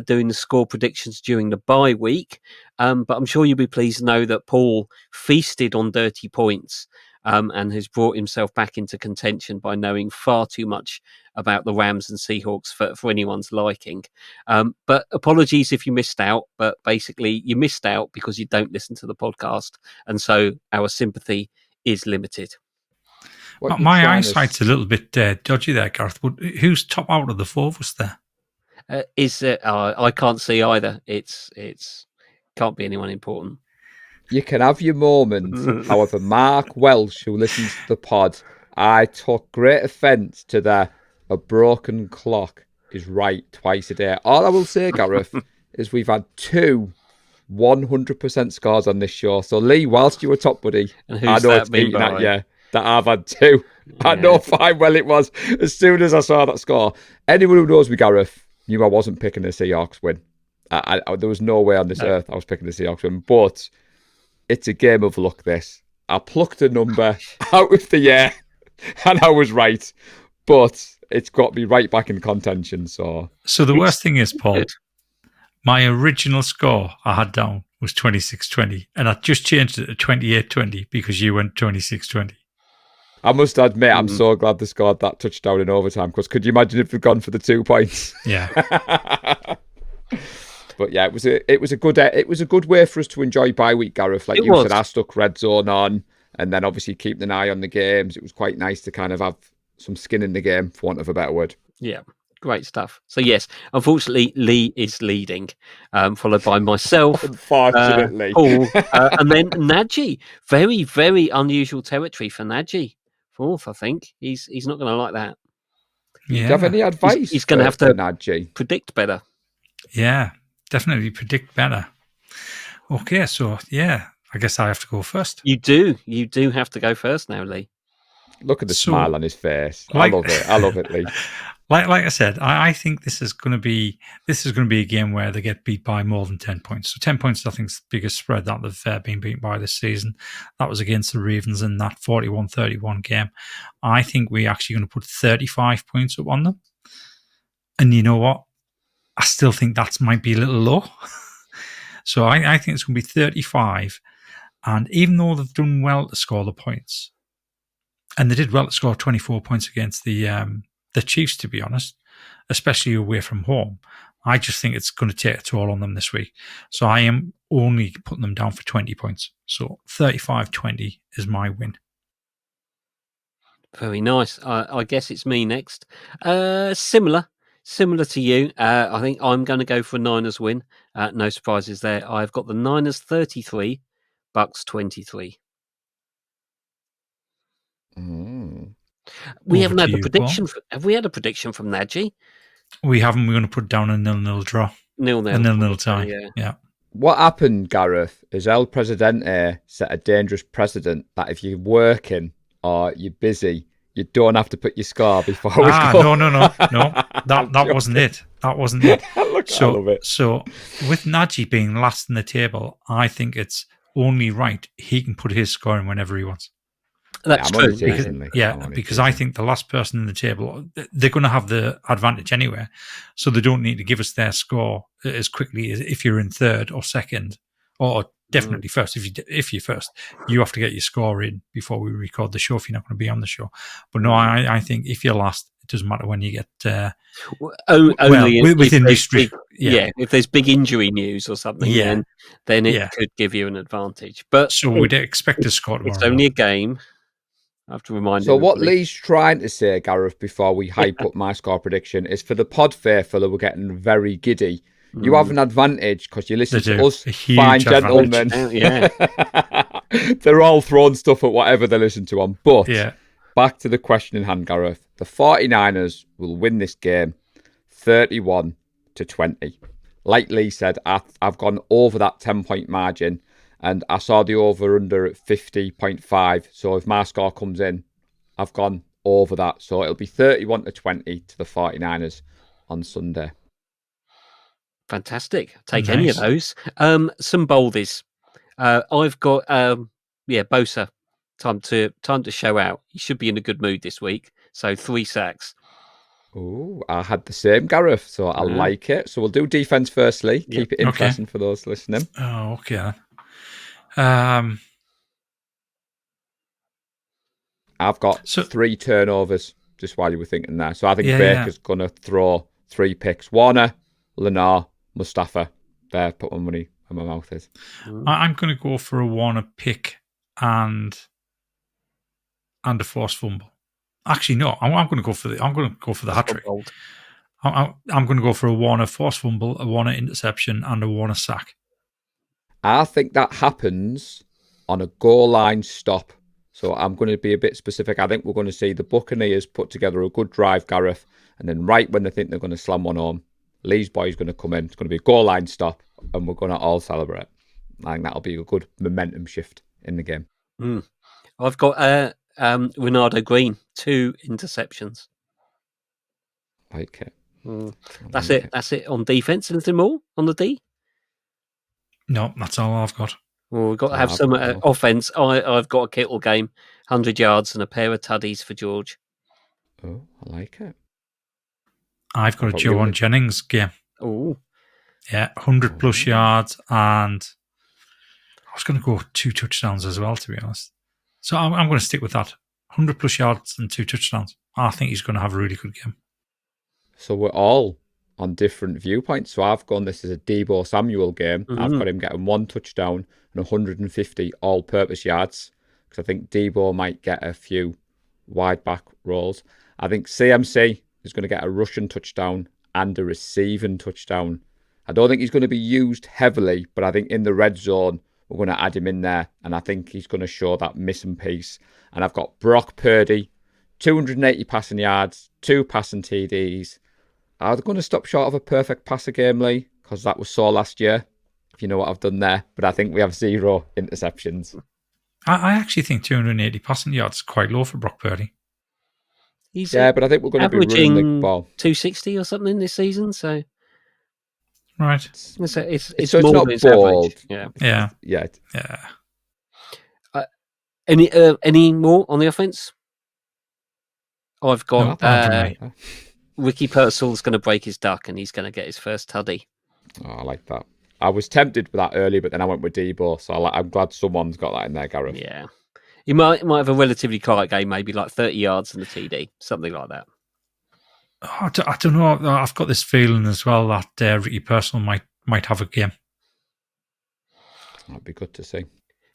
[SPEAKER 2] doing the score predictions during the bye week. But I'm sure you'll be pleased to know that Paul feasted on dirty points and has brought himself back into contention by knowing far too much about the Rams and Seahawks for anyone's liking. But apologies if you missed out, but basically you missed out because you don't listen to the podcast, and so our sympathy is limited.
[SPEAKER 4] My eyesight's a little bit dodgy there, Gareth, but who's top out of the four of us there?
[SPEAKER 2] I can't see either. It's can't be anyone important.
[SPEAKER 3] You can have your moment. However, Mark Welsh, who listens to the pod, I took great offence to a broken clock is right twice a day. All I will say, Gareth, is we've had 2 100% scores on this show. So, Lee, whilst you were top, buddy, I know it's beating at you that I've had 2. Yeah. I know fine well it was. As soon as I saw that score, anyone who knows me, Gareth, knew I wasn't picking the Seahawks win. There was no way on this earth I was picking the Seahawks win. But it's a game of luck, this. I plucked a number out of the air, and I was right. But it's got to be right back in contention. So
[SPEAKER 4] the worst thing is, Paul,
[SPEAKER 2] Good.
[SPEAKER 4] my original score I had down was 26-20, and I just changed it to 28-20 because you went 26-20.
[SPEAKER 3] I must admit, I'm so glad they scored that touchdown in overtime, because could you imagine if we'd gone for the 2 points?
[SPEAKER 4] Yeah.
[SPEAKER 3] But yeah, it was a good way for us to enjoy bye week, Gareth. Like you said, I stuck red zone on, and then obviously keeping an eye on the games. It was quite nice to kind of have some skin in the game, for want of a better word.
[SPEAKER 2] Yeah, great stuff. So yes, unfortunately, Lee is leading, followed by myself,
[SPEAKER 3] Unfortunately,
[SPEAKER 2] Paul, and then Nadji. Very, very unusual territory for Nadji. Fourth, I think he's not going to like that.
[SPEAKER 3] Do you have any advice?
[SPEAKER 2] He's going to have to
[SPEAKER 3] Nadji
[SPEAKER 2] predict better.
[SPEAKER 4] Yeah, definitely predict better. Okay, so yeah, I guess I have to go first.
[SPEAKER 2] You do have to go first now, Lee.
[SPEAKER 3] Look at the smile on his face. I love it, Lee.
[SPEAKER 4] Like I said, I think this is going to be a game where they get beat by more than 10 points. So 10 points, I think, is the biggest spread that they've been beaten by this season. That was against the Ravens in that 41-31 game. I think we're actually going to put 35 points up on them. And you know what? I still think that might be a little low. So I think it's going to be 35. And even though they've done well to score the points, and they did well to score 24 points against the Chiefs, to be honest, especially away from home, I just think it's going to take a toll on them this week. So I am only putting them down for 20 points. So 35-20 is my win.
[SPEAKER 2] Very nice. I guess it's me next. Similar to you. I think I'm going to go for a Niners win. No surprises there. I've got the Niners 33, Bucs 23. We haven't had a prediction. Have we had a prediction from Nadji?
[SPEAKER 4] We haven't. We're going to put down a 0-0 draw.
[SPEAKER 2] 0-0.
[SPEAKER 4] A 0-0 tie. Yeah.
[SPEAKER 3] What happened, Gareth, is El Presidente set a dangerous precedent that if you're working or you're busy, you don't have to put your score before we go.
[SPEAKER 4] No. That wasn't it. That wasn't it.
[SPEAKER 3] I love it.
[SPEAKER 4] So with Nadji being last in the table, I think it's only right he can put his score in whenever he wants.
[SPEAKER 2] That's true.
[SPEAKER 4] Because I think the last person in the table, they're going to have the advantage anyway, so they don't need to give us their score as quickly as if you're in third or second, or definitely first. If you're first, you have to get your score in before we record the show if you're not going to be on the show. But no, I think if you're last, it doesn't matter when you get.
[SPEAKER 2] Only
[SPEAKER 4] within district.
[SPEAKER 2] If there's big injury news or something, then it could give you an advantage. But
[SPEAKER 4] so we'd expect a score tomorrow.
[SPEAKER 2] It's only a game. I have to remind
[SPEAKER 3] So what
[SPEAKER 2] everybody.
[SPEAKER 3] Lee's trying to say, Gareth, before we hype up my score prediction, is for the pod faithful, we're getting very giddy. You have an advantage because you listen to us fine gentlemen. They're all throwing stuff at whatever they listen to on. But back to the question in hand, Gareth. The 49ers will win this game 31-20. Like Lee said, I've gone over that 10-point margin. And I saw the over-under at 50.5. So if my score comes in, I've gone over that. So it'll be 31-20 to the 49ers on Sunday.
[SPEAKER 2] Fantastic. Take any of those. Some boldies. I've got Bosa. Time to show out. He should be in a good mood this week. So 3 sacks.
[SPEAKER 3] Oh, I had the same, Gareth. So I like it. So we'll do defense firstly. Keep it interesting for those listening.
[SPEAKER 4] Oh, okay.
[SPEAKER 3] I've got 3 turnovers, just while you were thinking there. So I think Baker's going to throw 3 picks. Warner, Lenore, Mustafa. There, put my money where my mouth is.
[SPEAKER 4] I'm going to go for a Warner pick and a forced fumble. Actually, no. I'm going to go for the hat trick. I'm going to go for a Warner forced fumble, a Warner interception, and a Warner sack.
[SPEAKER 3] I think that happens on a goal line stop. So I'm going to be a bit specific. I think we're going to see the Buccaneers put together a good drive, Gareth, and then right when they think they're going to slam one home, Lee's boy's going to come in. It's going to be a goal line stop, and we're going to all celebrate. I think that'll be a good momentum shift in the game.
[SPEAKER 2] I've got Ronaldo Green, 2 interceptions.
[SPEAKER 3] Like it.
[SPEAKER 2] That's it on defense. Anything more on the D?
[SPEAKER 4] No, that's all I've got.
[SPEAKER 2] Well, we've got to have some offense. I've got a Kittle game, 100 yards and a pair of tuddies for George.
[SPEAKER 3] Oh, I like it.
[SPEAKER 4] I've got a
[SPEAKER 3] about you,
[SPEAKER 4] Joe
[SPEAKER 3] Nick?
[SPEAKER 4] Jennings game.
[SPEAKER 2] Oh,
[SPEAKER 4] Yeah, 100 plus yards, and I was going to go 2 touchdowns as well, to be honest. So I'm going to stick with that. 100 plus yards and 2 touchdowns. I think he's going to have a really good game.
[SPEAKER 3] So we're all on different viewpoints. So I've gone this as a Deebo Samuel game. I've got him getting 1 touchdown and 150 all-purpose yards because I think Deebo might get a few wide back rolls. I think CMC is going to get a rushing touchdown and a receiving touchdown. I don't think he's going to be used heavily, but I think in the red zone, we're going to add him in there, and I think he's going to show that missing piece. And I've got Brock Purdy, 280 passing yards, 2 passing TDs. Are they going to stop short of a perfect passer game, Lee? Because that was so last year, if you know what I've done there. But I think we have 0 interceptions.
[SPEAKER 4] I actually think 280 passing yards is quite low for Brock Purdy.
[SPEAKER 2] he's
[SPEAKER 3] But I think we're going to be running the ball.
[SPEAKER 2] 260 or something this season. So
[SPEAKER 4] Right.
[SPEAKER 2] it's
[SPEAKER 3] So it's
[SPEAKER 2] more
[SPEAKER 3] not
[SPEAKER 2] than his
[SPEAKER 3] bold.
[SPEAKER 2] average.
[SPEAKER 4] Yeah.
[SPEAKER 2] Any more on the offense? I've
[SPEAKER 4] No,
[SPEAKER 2] got
[SPEAKER 4] pardon me.
[SPEAKER 2] Ricky Purcell's going to break his duck and he's going to get his first tuddy.
[SPEAKER 3] Oh, I like that. I was tempted with that early, but then I went with Deebo. So I'm glad someone's got that in there, Gareth.
[SPEAKER 2] Yeah. He might have a relatively quiet game, maybe like 30 yards and a TD, something like that.
[SPEAKER 4] I don't know. I've got this feeling as well that Ricky Purcell might have a game.
[SPEAKER 3] That'd be good to see.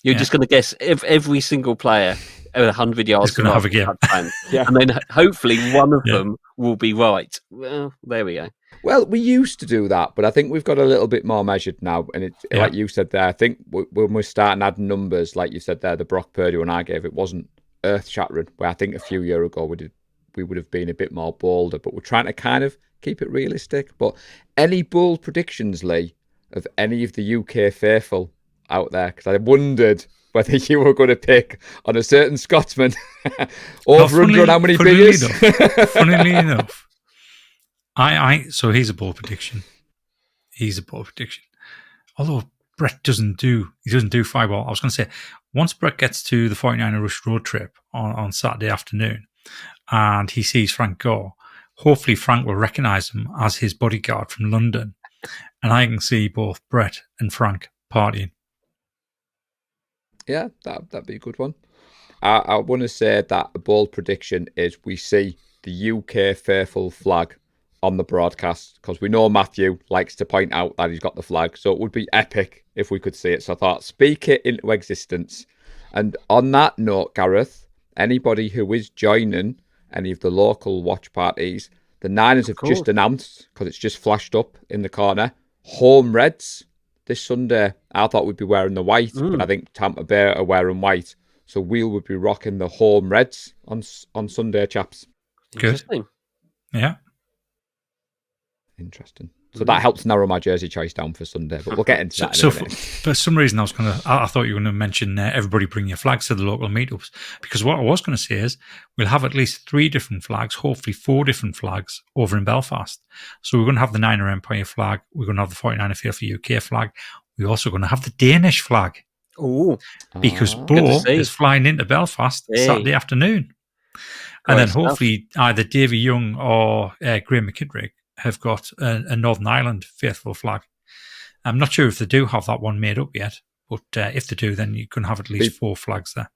[SPEAKER 2] You're just going to guess if every single player at 100 yards
[SPEAKER 4] is going to have a game.
[SPEAKER 2] And then hopefully one of them will be right. Well, there we go.
[SPEAKER 3] Well, we used to do that, but I think we've got a little bit more measured now. And like you said there, I think when we're starting adding numbers, like you said there, the Brock Purdy one I gave, it wasn't earth-shattering, where I think a few years ago we would have been a bit more bolder, but we're trying to kind of keep it realistic. But any bold predictions, Lee, of any of the UK faithful out there? Because I wondered whether you were going to pick on a certain Scotsman over under on how many beers.
[SPEAKER 4] Funnily enough, so he's a bold prediction. Although Brett doesn't do 5-ball. I was going to say, once Brett gets to the 49er Rush road trip on Saturday afternoon and he sees Frank Gore, hopefully Frank will recognise him as his bodyguard from London. And I can see both Brett and Frank partying.
[SPEAKER 3] Yeah, that'd be a good one. I want to say that a bold prediction is we see the UK faithful flag on the broadcast, because we know Matthew likes to point out that he's got the flag, so it would be epic if we could see it. So I thought, speak it into existence. And on that note, Gareth, anybody who is joining any of the local watch parties, the Niners have just announced, because it's just flashed up in the corner, home Reds this Sunday. I thought we'd be wearing the white, but I think Tampa Bay are wearing white. So we would be rocking the home Reds on Sunday, chaps.
[SPEAKER 4] Good. Yeah.
[SPEAKER 3] Interesting. So that helps narrow my jersey choice down for Sunday, but we'll get into that in a minute.
[SPEAKER 4] For some reason, I thought you were going to mention everybody bring your flags to the local meetups, because what I was going to say is we'll have at least 3 different flags, hopefully 4 different flags over in Belfast. So we're going to have the Niner Empire flag, we're going to have the 49er Faithful UK flag, we're also going to have the Danish flag.
[SPEAKER 2] Oh,
[SPEAKER 4] because Bo is flying into Belfast Saturday afternoon. And then hopefully either Davy Young or Graham McKittrick have got a Northern Ireland faithful flag. I'm not sure if they do have that one made up yet, but if they do, then you can have at least 4 flags there.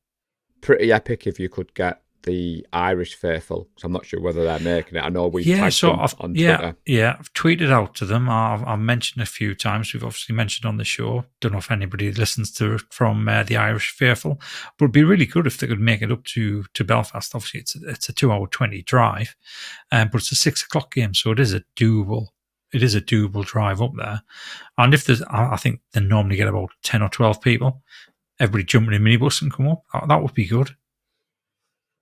[SPEAKER 3] Pretty epic if you could get the Irish faithful. So I'm not sure whether they're making it. I know we tagged them on Twitter.
[SPEAKER 4] Yeah, I've tweeted out to them. I've mentioned a few times. We've obviously mentioned on the show. Don't know if anybody listens to it from the Irish faithful, but it'd be really good if they could make it up to Belfast. Obviously, it's a 2-hour 20 drive, but it's a 6 o'clock game, so it is a doable. It is a doable drive up there. And if there's, I think they normally get about 10 or 12 people. Everybody jumping in a minibus and come up. That would be good.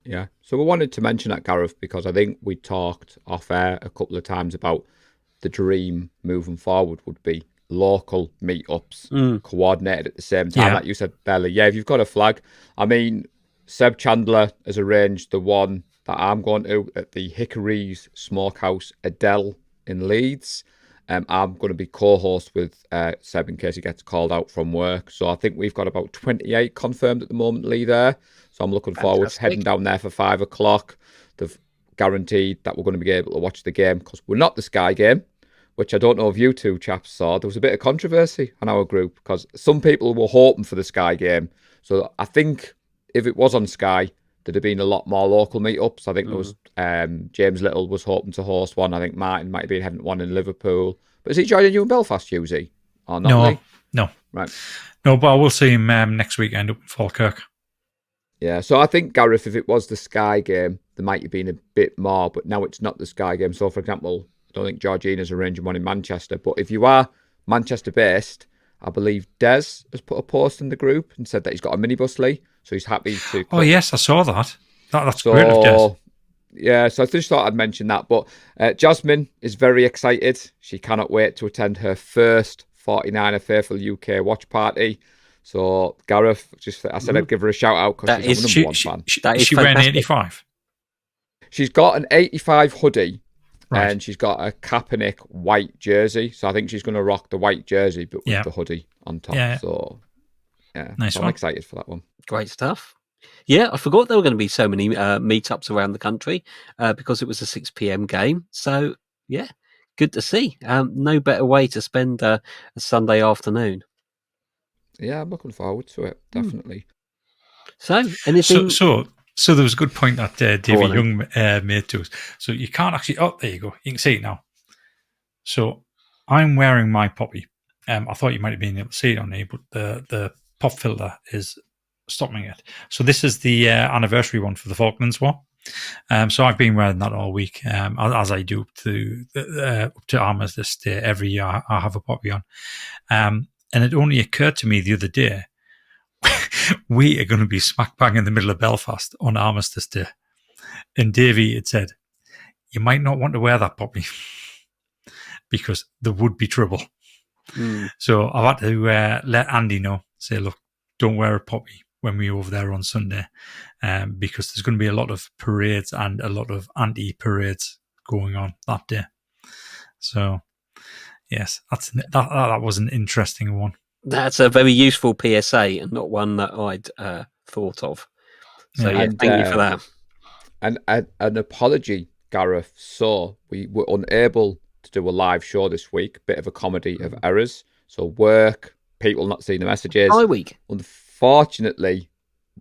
[SPEAKER 3] Yeah. So we wanted to mention that, Gareth, because I think we talked off air a couple of times about the dream moving forward would be local meetups coordinated at the same time. Like you said, Bella, if you've got a flag. I mean, Seb Chandler has arranged the one that I'm going to at the Hickory's Smokehouse Adele in Leeds. I'm going to be co-host with Seb in case he gets called out from work. So I think we've got about 28 confirmed at the moment, Lee, there. So I'm looking forward to heading down there for 5 o'clock. They've guaranteed that we're going to be able to watch the game because we're not the Sky game, which I don't know if you two chaps saw. There was a bit of controversy on our group because some people were hoping for the Sky game. So I think if it was on Sky, there'd have been a lot more local meetups. I think there was James Little was hoping to host one. I think Martin might have been having one in Liverpool. But is he joining you in Belfast, Husey? Or not?
[SPEAKER 4] No.
[SPEAKER 3] Right.
[SPEAKER 4] No, but I will see him next weekend up in Falkirk.
[SPEAKER 3] Yeah, so I think, Gareth, if it was the Sky game, there might have been a bit more, but now it's not the Sky game. So, for example, I don't think Georgina's arranging one in Manchester, but if you are Manchester-based, I believe Des has put a post in the group and said that he's got a minibus, Lee, so he's happy to...
[SPEAKER 4] Oh, yes, I saw that. That's great of Des.
[SPEAKER 3] Yeah, so I just thought I'd mention that. But Jasmine is very excited. She cannot wait to attend her first 49er Faithful UK watch party. So, Gareth, I said I'd give her a shout out because she's a number one fan.
[SPEAKER 4] Is she wearing 85?
[SPEAKER 3] She's got an 85 hoodie and she's got a Kaepernick white jersey. So I think she's going to rock the white jersey but with the hoodie on top. Yeah. So, yeah, nice so I'm excited for that one.
[SPEAKER 2] Great stuff. Yeah, I forgot there were going to be so many meetups around the country because it was a 6 p.m. game. So, yeah, good to see. No better way to spend a Sunday afternoon.
[SPEAKER 3] Yeah, I'm looking forward to it, definitely.
[SPEAKER 2] So, anything...
[SPEAKER 4] So there was a good point that David Young made to us. So you can't actually... Oh, there you go. You can see it now. So I'm wearing my poppy. I thought you might have been able to see it on me, but the pop filter is stopping it. So this is the anniversary one for the Falklands War. So I've been wearing that all week, as I do up to Armistice Day. Every year I have a poppy on. And it only occurred to me the other day, we are going to be smack bang in the middle of Belfast on Armistice Day. And Davey had said, you might not want to wear that poppy because there would be trouble. So I've had to let Andy know, say, look, don't wear a poppy when we're over there on Sunday because there's going to be a lot of parades and a lot of anti-parades going on that day. So... yes, that was an interesting one.
[SPEAKER 2] That's a very useful PSA and not one that I'd thought of. So thank you for that.
[SPEAKER 3] And an apology, Gareth. So we were unable to do a live show this week. Bit of a comedy of errors. So work, people not seeing the messages.
[SPEAKER 2] High week.
[SPEAKER 3] Unfortunately,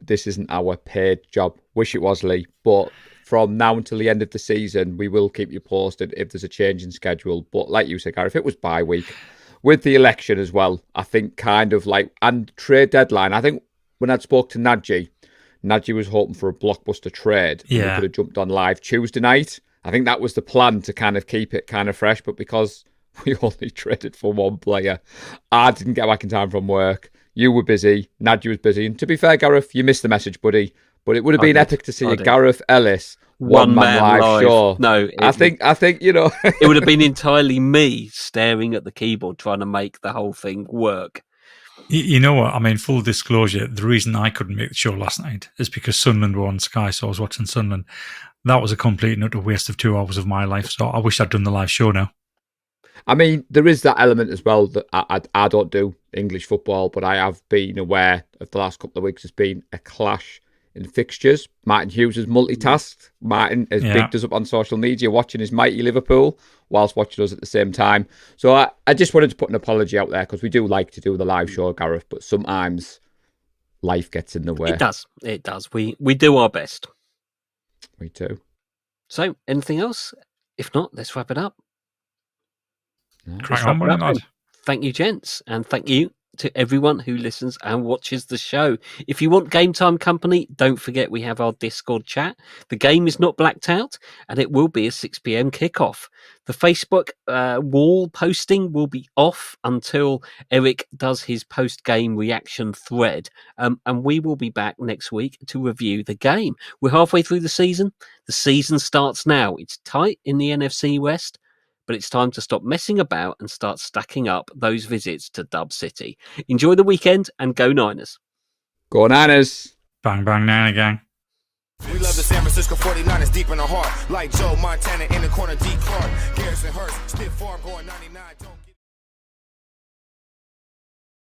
[SPEAKER 3] this isn't our paid job. Wish it was, Lee, but... from now until the end of the season, we will keep you posted if there's a change in schedule. But like you said, Gareth, it was bye week. With the election as well, I think and trade deadline, I think when I'd spoke to Nadji was hoping for a blockbuster trade.
[SPEAKER 4] Yeah.
[SPEAKER 3] We could have jumped on live Tuesday night. I think that was the plan to kind of keep it kind of fresh. But because we only traded for one player, I didn't get back in time from work. You were busy. Nadji was busy. And to be fair, Gareth, you missed the message, buddy. But it would have been epic to see a Gareth Ellis one-man live show.
[SPEAKER 2] No,
[SPEAKER 3] I think
[SPEAKER 2] it would have been entirely me staring at the keyboard trying to make the whole thing work.
[SPEAKER 4] You know what? I mean, full disclosure, the reason I couldn't make the show last night is because Sunderland were on Sky, so I was watching Sunderland. That was a complete and utter waste of 2 hours of my life, so I wish I'd done the live show now.
[SPEAKER 3] I mean, there is that element as well that I don't do English football, but I have been aware of the last couple of weeks there's been a clash in fixtures. Martin Hughes is multitasked. Martin has bigged us up on social media watching his mighty Liverpool whilst watching us at the same time. So I just wanted to put an apology out there because we do like to do the live show, Gareth, but sometimes life gets in the way.
[SPEAKER 2] It does. We do our best.
[SPEAKER 3] We do.
[SPEAKER 2] So, anything else? If not, let's wrap it up. Thank you, gents, and thank you to everyone who listens and watches the show. If you want Game Time company, don't forget we have our Discord chat. The game is not blacked out, and it will be a 6 p.m. kickoff. The Facebook wall posting will be off until Eric does his post-game reaction thread, and we will be back next week to review the game. We're halfway through the season. The season starts now. It's tight in the NFC West, but it's time to stop messing about and start stacking up those visits to Dub City. Enjoy the weekend and go Niners.
[SPEAKER 3] Go Niners.
[SPEAKER 4] Bang, bang, Niner gang.
[SPEAKER 1] We love the San Francisco 49ers deep in the heart. Like Joe Montana in the corner, D. Clark. Garrison Hurst, stiff farm going 99.